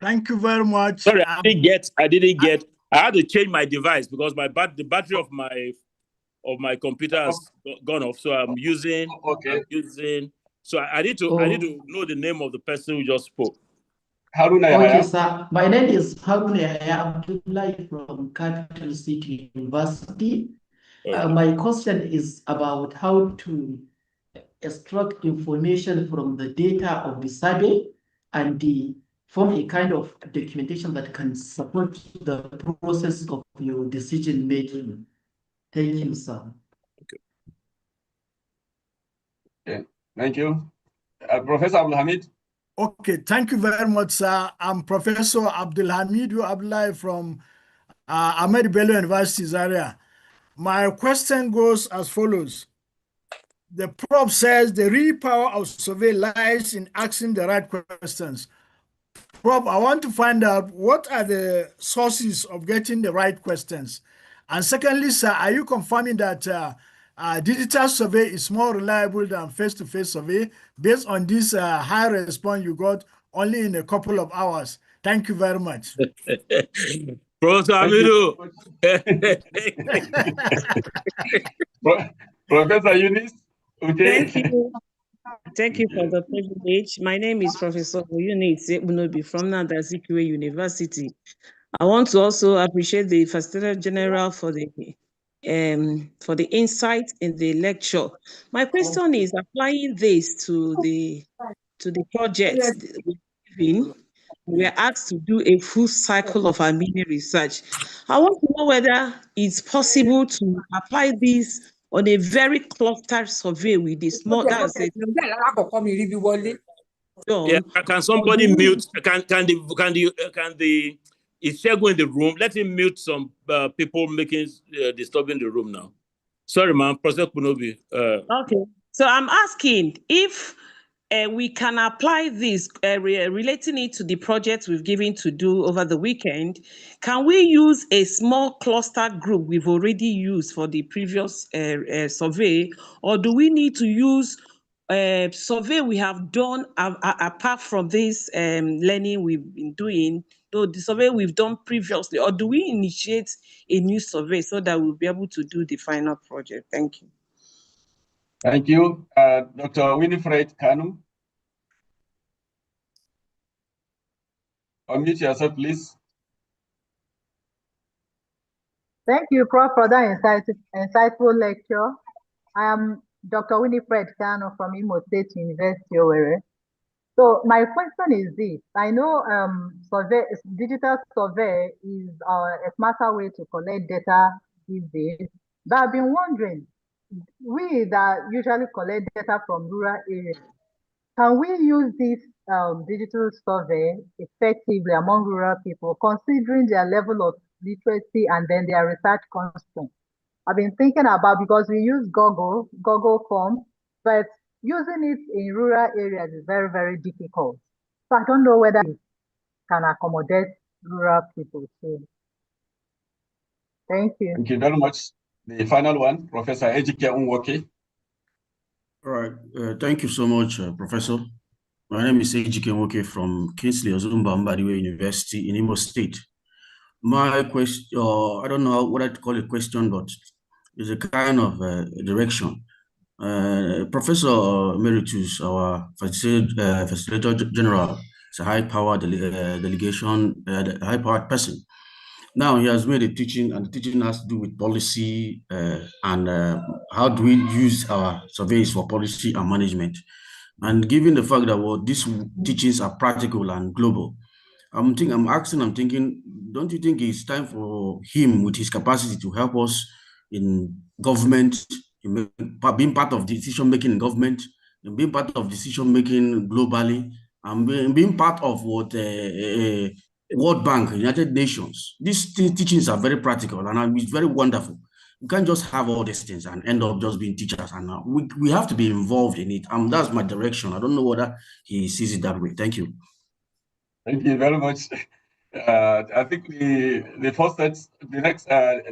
Thank you very much. Sorry, I didn't get. I had to change my device because the battery of my computer has gone off. So I'm using. So I need to know the name of the person who just spoke. Haruna Yahaya. Okay, sir. My name is Haruna Yahaya Abdullahi from Capital City University. Okay. My question is about how to extract information from the data of the survey and form a kind of documentation that can support the process of your decision making. Thank you, sir. Okay, thank you. Professor Abdul Hamid. Okay, thank you very much, sir. I'm Professor Abdul Hamid Abdullahi from Ahmed Bello University, Zaria. My question goes as follows. The prof says the real power of survey lies in asking the right questions. Prof, I want to find out what are the sources of getting the right questions? And secondly, sir, are you confirming that digital survey is more reliable than face-to-face survey based on this high response you got only in a couple of hours? Thank you very much. Professor Amidu. Professor Eunice. Okay. Thank you. Thank you for the privilege. My name is Professor Eunice Unobi from Nnamdi Azikiwe University. I want to also appreciate the Facilitator General for the insight in the lecture. My question is applying this to the project we are asked to do a full cycle of our mini research. I want to know whether it's possible to apply this on a very clustered survey with the small. Yeah, can somebody mute? Can the is Segun in the room? Let him mute some people disturbing the room now. Sorry, ma'am. Professor Kunobi. Okay, so I'm asking if we can apply this, relating it to the project we've given to do over the weekend. Can we use a small cluster group we've already used for the previous survey, or do we need to use a survey we have done apart from this learning we've been doing, the survey we've done previously, or do we initiate a new survey so that we'll be able to do the final project? Thank you. Thank you. Dr. Winifred Kanu. Unmute yourself, please. Thank you, Prof, for that insightful lecture. I am Dr. Winifred Kanu from Imo State University, Owerri. So my question is this. I know digital survey is a smarter way to collect data these days, but I've been wondering, we that usually collect data from rural areas, can we use this digital survey effectively among rural people, considering their level of literacy and then their research constraints? I've been thinking about, because we use Google Forms, but using it in rural areas is very, very difficult. So I don't know whether it can accommodate rural people too. Thank you. Thank you very much. The final one, Professor Ejike Unwoke. All right. Thank you so much, Professor. My name is Ejike Unwoke from Kingsley Ozumba Mbadiwe University in Imo State. My question, I don't know what I'd call a question, but it's a kind of direction. Professor Emeritus, our Facilitator General, is a high-powered delegation, high-powered person. Now he has made a teaching, and the teaching has to do with policy and how do we use our surveys for policy and management. And given the fact that these teachings are practical and global, I'm thinking, don't you think it's time for him, with his capacity, to help us in government, in being part of decision-making in government, in being part of decision-making globally, and being part of what World Bank, United Nations? These teachings are very practical and it's very wonderful. We can't just have all these things and end up just being teachers. And we have to be involved in it. That's my direction. I don't know whether he sees it that way. Thank you. Thank you very much. I think the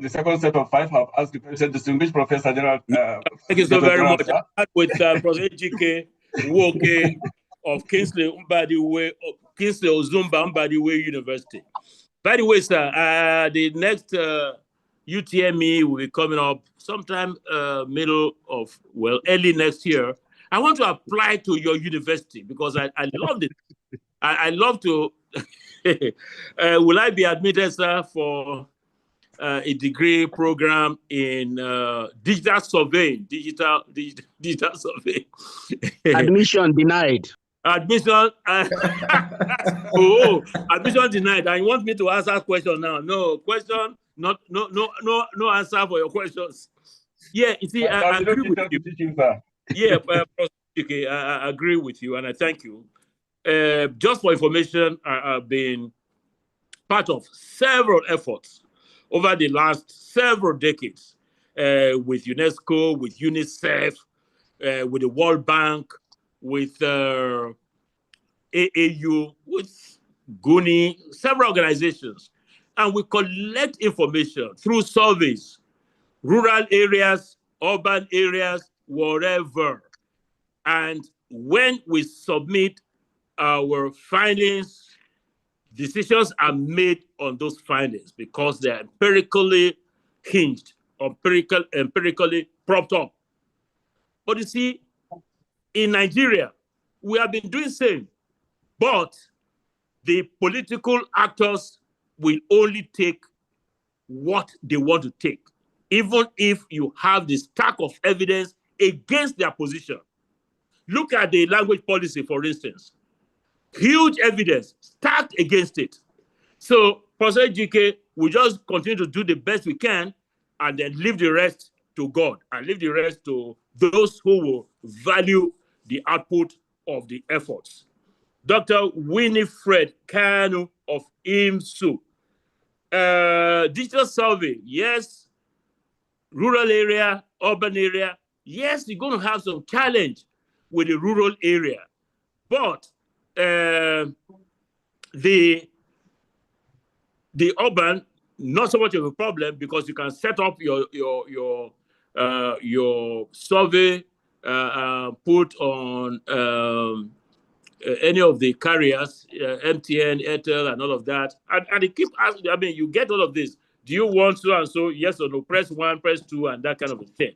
second set of 5 have asked the question, distinguished Professor General. Thank you so very much. With Professor Ejike Unwoke of Kingsley Ozumba Mbadiwe University. By the way, sir, the next UTME will be coming up sometime early next year. I want to apply to your university because I love it. I love to. Will I be admitted, sir, for a degree program in digital surveying? Digital surveying. Admission denied. Admission. Admission denied. And you want me to answer question now? No question. No answer for your questions. Yeah, you see, I agree with you. Yeah, okay, I agree with you, and I thank you. Just for information, I've been part of several efforts over the last several decades with UNESCO, with UNICEF, with the World Bank, with AAU, with GUNI, several organizations, and we collect information through surveys, rural areas, urban areas, wherever. And when we submit our findings, decisions are made on those findings because they are empirically hinged, empirically propped up. But you see, in Nigeria, we have been doing the same, but the political actors will only take what they want to take, even if you have the stack of evidence against their position. Look at the language policy, for instance. Huge evidence stacked against it. So, Professor GK, we just continue to do the best we can and then leave the rest to God and leave the rest to those who will value the output of the efforts. Dr. Winifred Kanu of IMSU. Digital survey, yes. Rural area, urban area, yes, you're going to have some challenge with the rural area. But the urban, not so much of a problem because you can set up your survey, put on any of the carriers, MTN, Airtel, and all of that. And they keep asking, I mean, you get all of this. Do you want so and so? Yes or no? Press 1, press 2, and that kind of a thing.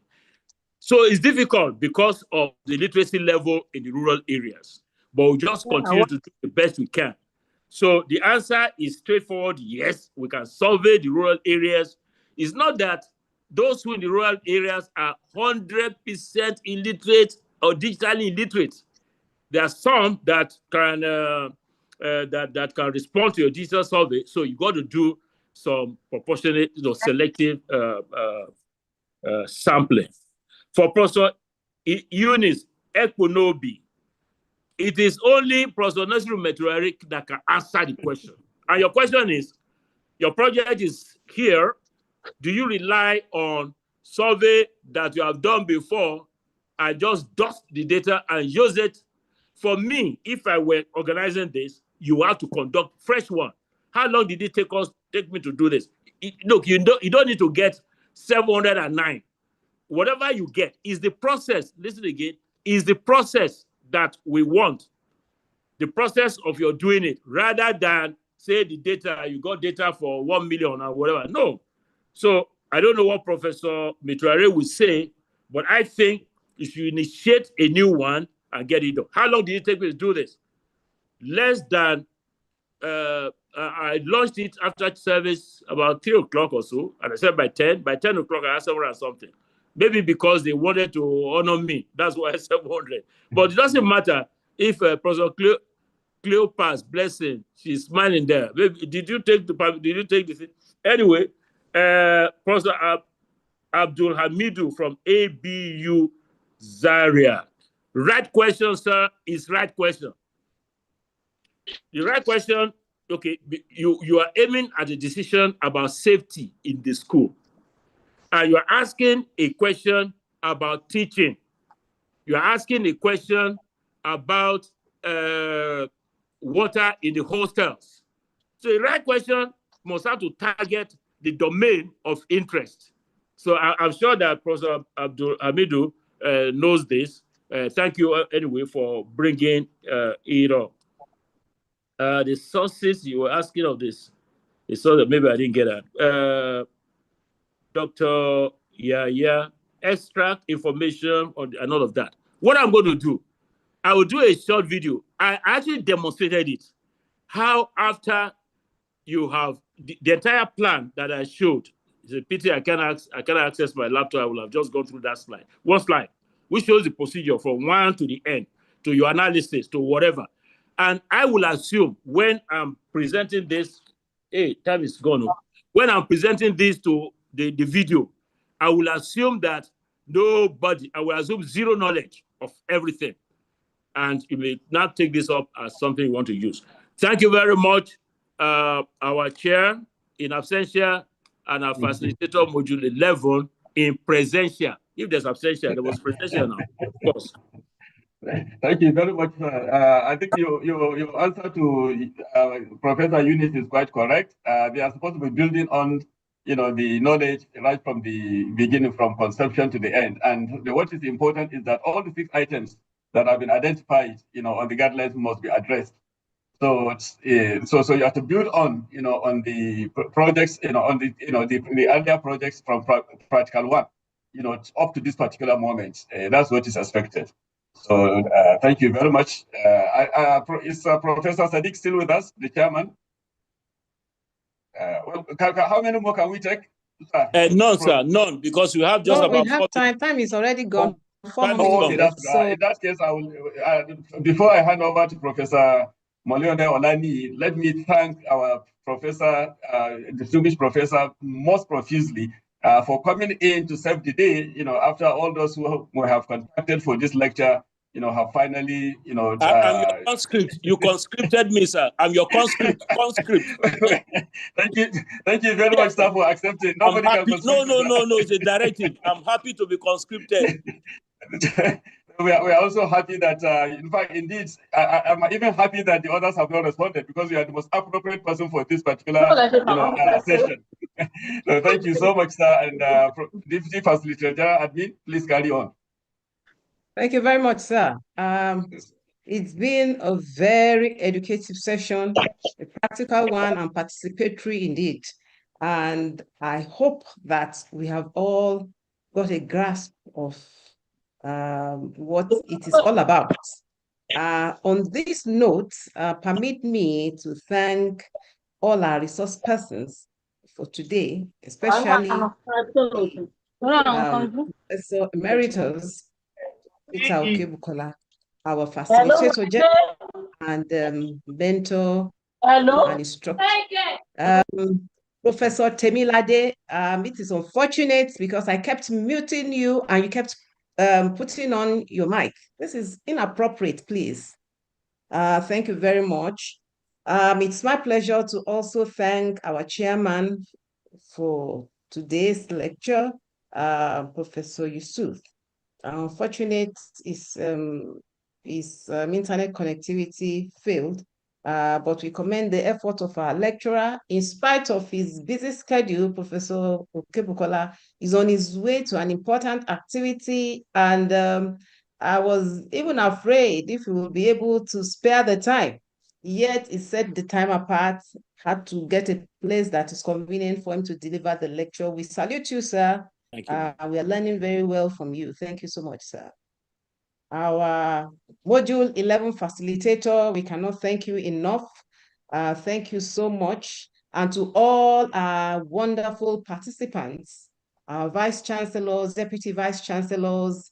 So it's difficult because of the literacy level in the rural areas. But we just continue to do the best we can. So the answer is straightforward. Yes, we can survey the rural areas. It's not that those who in the rural areas are 100% illiterate or digitally illiterate. There are some that can that can respond to your digital survey. So you got to do some proportionate, selective sampling. For Professor Eunice Ekponobi, it is only Professor Nasiru Metuari that can answer the question. And your question is, your project is here. Do you rely on survey that you have done before and just dust the data and use it? For me, if I were organizing this, you have to conduct fresh one. How long did it take me to do this? Look, you don't need to get 709. Whatever you get is the process. Listen again, is the process that we want. The process of your doing it, rather than say the data, you got data for 1 million or whatever. No. So I don't know what Professor Metuari will say, but I think if you initiate a new one and get it done. How long did it take me to do this? Less than, I launched it after service about 3 o'clock or so, and I said by 10 o'clock I had 700 something. Maybe because they wanted to honor me. That's why I said 700. But it doesn't matter if Professor Cleopas, blessing, she's smiling there. Did you take the thing? Anyway, Professor Abdul Hamidu from ABU Zaria. Right question, sir, is right question. The right question, okay, you are aiming at a decision about safety in the school. And you're asking a question about teaching. You're asking a question about water in the hostels. So the right question must have to target the domain of interest. So I'm sure that Professor Abdul Hamidu knows this. Thank you anyway for bringing it up. The sources you were asking of this, it's so that maybe I didn't get that. Dr. Yaya, extract information on and all of that. What I'm going to do, I will do a short video. I actually demonstrated it. How after you have the entire plan that I showed, it's a pity I cannot access my laptop. I will have just gone through that slide. One slide, which shows the procedure from 1 to the end, to your analysis, to whatever. And I will assume when I'm presenting this, hey, time is gone. When I'm presenting this to the video, I will assume that I will assume zero knowledge of everything. And you may not take this up as something you want to use. Thank you very much, our chair in absentia and our facilitator module 11 in presentia. If there's absentia, there was presentia now, of course. Thank you very much, sir. I think your answer to Professor Eunice is quite correct. They are supposed to be building on, the knowledge right from the beginning, from conception to the end. And what is important is that all the 6 items that have been identified, on the guidelines must be addressed. So, so you have to build on, on the projects, on the earlier projects from practical 1, up to this particular moment. That's what is expected. So thank you very much. Is Professor Sadiq still with us, the chairman? Well, how many more can we take? None, sir, none, because we have just about we have time. Time is already gone. Okay, that's good. In that case, I will. Before I hand over to Professor Molione Olani, let me thank our professor, distinguished professor, most profusely for coming in to save the day. After all those who have contacted for this lecture, have finally, I'm your conscript. You conscripted me, sir. I'm your conscript. Thank you very much, sir, for accepting. Nobody can conscript. No. It's a directive. I'm happy to be conscripted. We are also happy that, in fact, indeed, I'm even happy that the others have not responded, because you are the most appropriate person for this particular session. So thank you so much, sir. And Deputy Facilitator General Admin, please carry on. Thank you very much, sir. It's been a very educative session, a practical one and participatory indeed. And I hope that we have all got a grasp of what it is all about. On this note, permit me to thank all our resource persons for today, especially Professor Emeritus Peter Okebukola, our facilitator general and mentor and instructor. Professor Temilade, it is unfortunate because I kept muting you and you kept putting on your mic. This is inappropriate, please. Thank you very much. It's my pleasure to also thank our chairman for today's lecture, Professor Yusuf. Unfortunate is internet connectivity failed, but we commend the effort of our lecturer. In spite of his busy schedule, Professor Okebukola is on his way to an important activity, and I was even afraid if he will be able to spare the time. Yet he set the time apart, had to get a place that is convenient for him to deliver the lecture. We salute you, sir. Thank you. We are learning very well from you. Thank you so much, sir. Our Module 11 facilitator, we cannot thank you enough. Thank you so much. And to all our wonderful participants, our vice chancellors, deputy vice chancellors,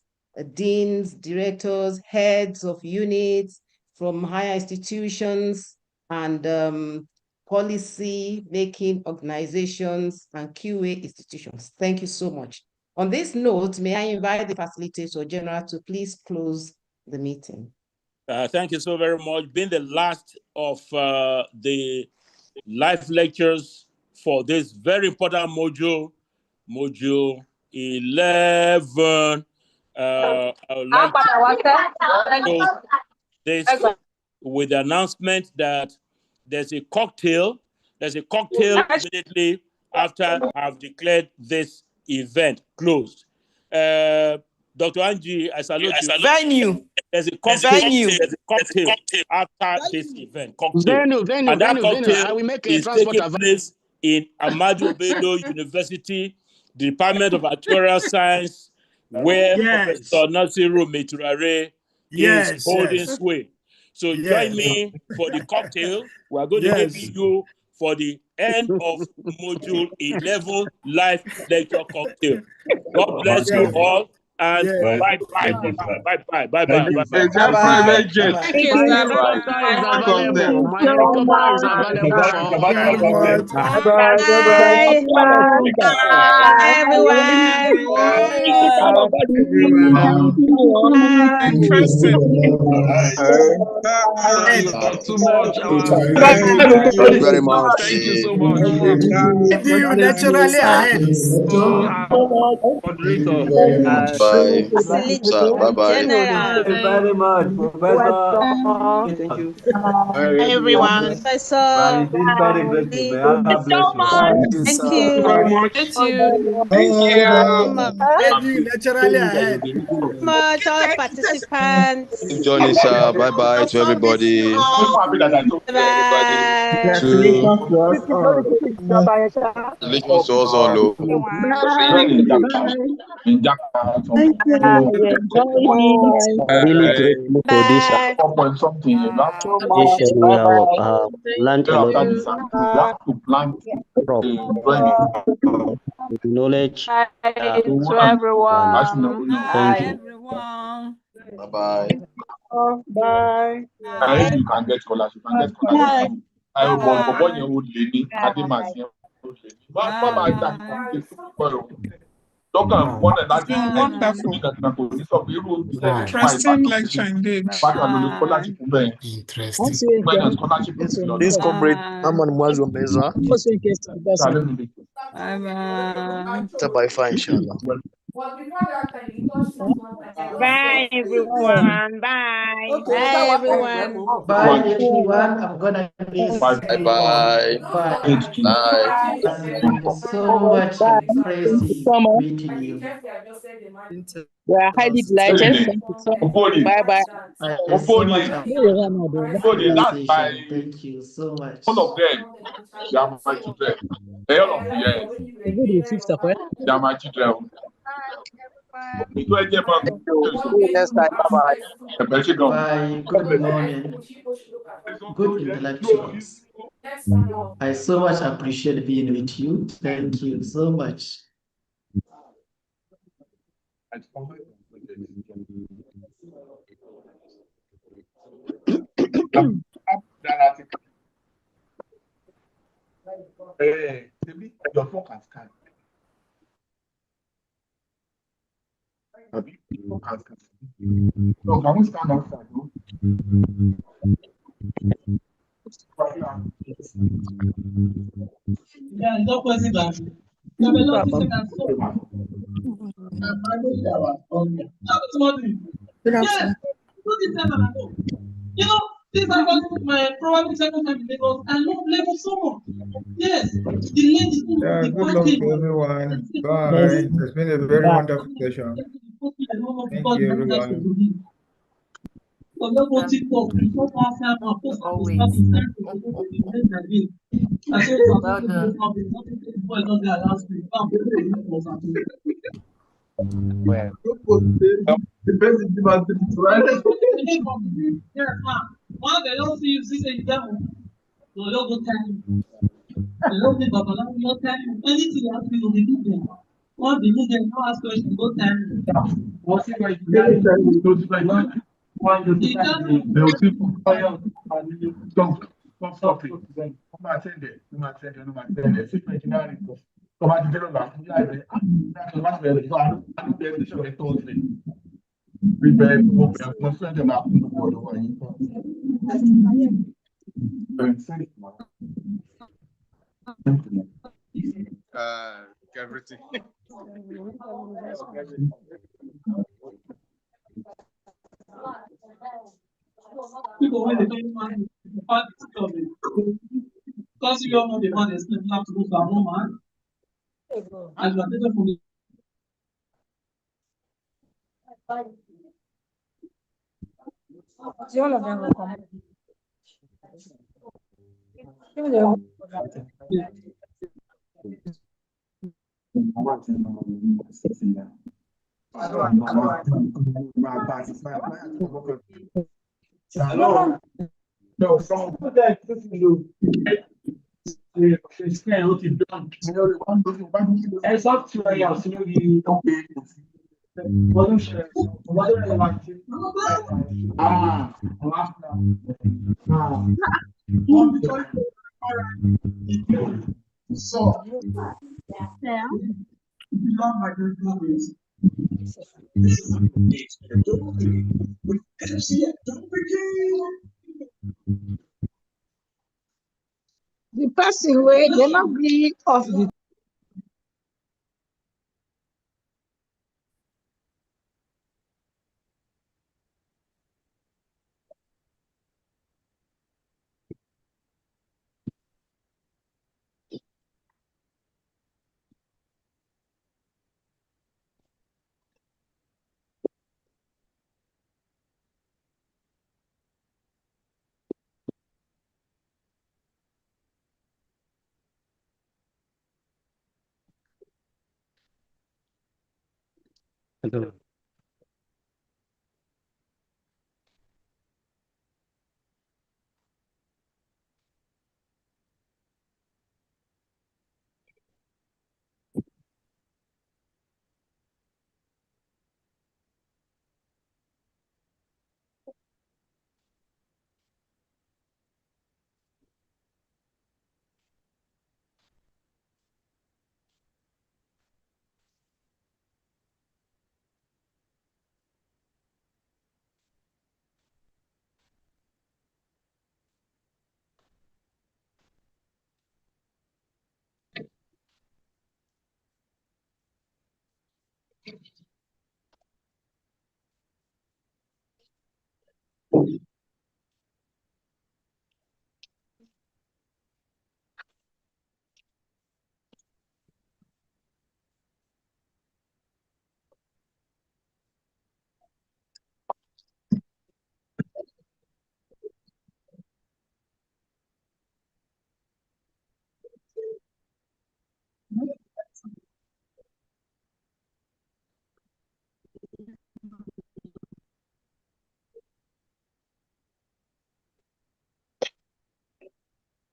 deans, directors, heads of units from higher institutions and policy-making organizations and QA institutions. Thank you so much. On this note, may I invite the Facilitator General to please close the meeting. Thank you so very much. Being the last of the live lectures for this very important module 11, I would like to close this with the announcement that there's a cocktail. There's a cocktail immediately after I've declared this event closed. Dr. Angie, I salute you. Venue. There's a cocktail after this event. Venue. Cocktail We make a is transport taking place in Ahmadu Bello University, the Department of Actuarial Science, where Professor Nasiru Meturare is holding sway. So join me for the cocktail. We are going to give you for the end of Module 11 live lecture cocktail. God bless you all. And bye. Thank you, everyone. too much. Thank you very much. Thank you so much. Do you naturally ahead? Moderator. Bye. Sir, bye-bye. Thank you very much, Professor. Thank you. Hi, everyone. Professor. Very grateful. May Allah bless you. Thank you very much. Thank you. Thank you. you naturally ahead. Much all participants. Johnny, sir. Bye-bye to everybody. Bye. Congratulations to us all. Thank you. Really grateful for this. Session we have learned a lot from knowledge. To everyone. Thank you. Everyone. Bye-bye. Bye. I hope you can get scholarship. You can get scholarship. I hope one year old lady, Interesting lecture indeed. Interesting. This comrade, Aman Mwazo Meza. Bye. Bye, inshallah. Bye, everyone. Bye. Okay, Bye, everyone. Bye, everyone. I'm gonna miss. Bye-bye. Bye. Bye. Thank you so much. Crazy meeting you. We are highly delighted. Thank you so much. Bye-bye. So much appreciation. Thank you so much. All of them, they are my children. They are all of them. They are my children. Next time, bye-bye. Bye. Good morning. Good intellectuals. I so much appreciate being with you. Thank you so much. Hey, your phone can scan. No, can we stand outside? Yeah, no president. You know, this is my probably second time in Lagos. I love Lagos so much. Yes, the lady who good luck to everyone. Bye. It's been a very wonderful session. Thank you, everyone. One, they don't see you, see you down. So don't go tell you. They don't think about that. You don't tell you anything you have to do, they give them. One, they need them, no ask questions, go tell you. What's it like? Stop it. Come attend it. Come attend it. Come attend it. Sit making out. Come on, tell them that. I don't get the show. They told me. We better go. My friend and I put the board away. Everything. People when they don't mind the part of it. Because you all know the man is not have to go to a woman. And you are taken from the all of them will come. Hello. No, from that you. It's up to us. You don't pay. So, yeah. Belong by the movies. Don't the person where they not be off the Hello.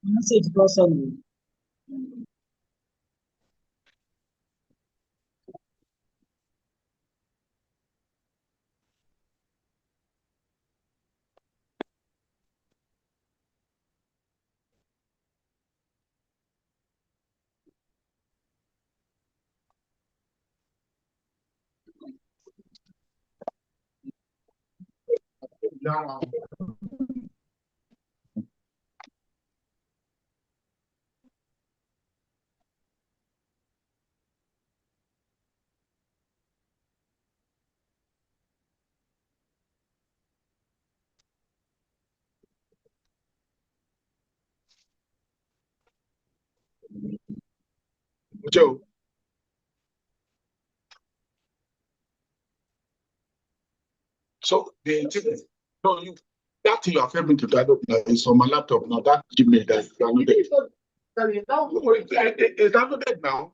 message person. Joe. So that thing you have helped me to download now is on my laptop now. That Gmail that is downloaded. It's downloaded now.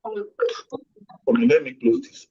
Okay, let me close this.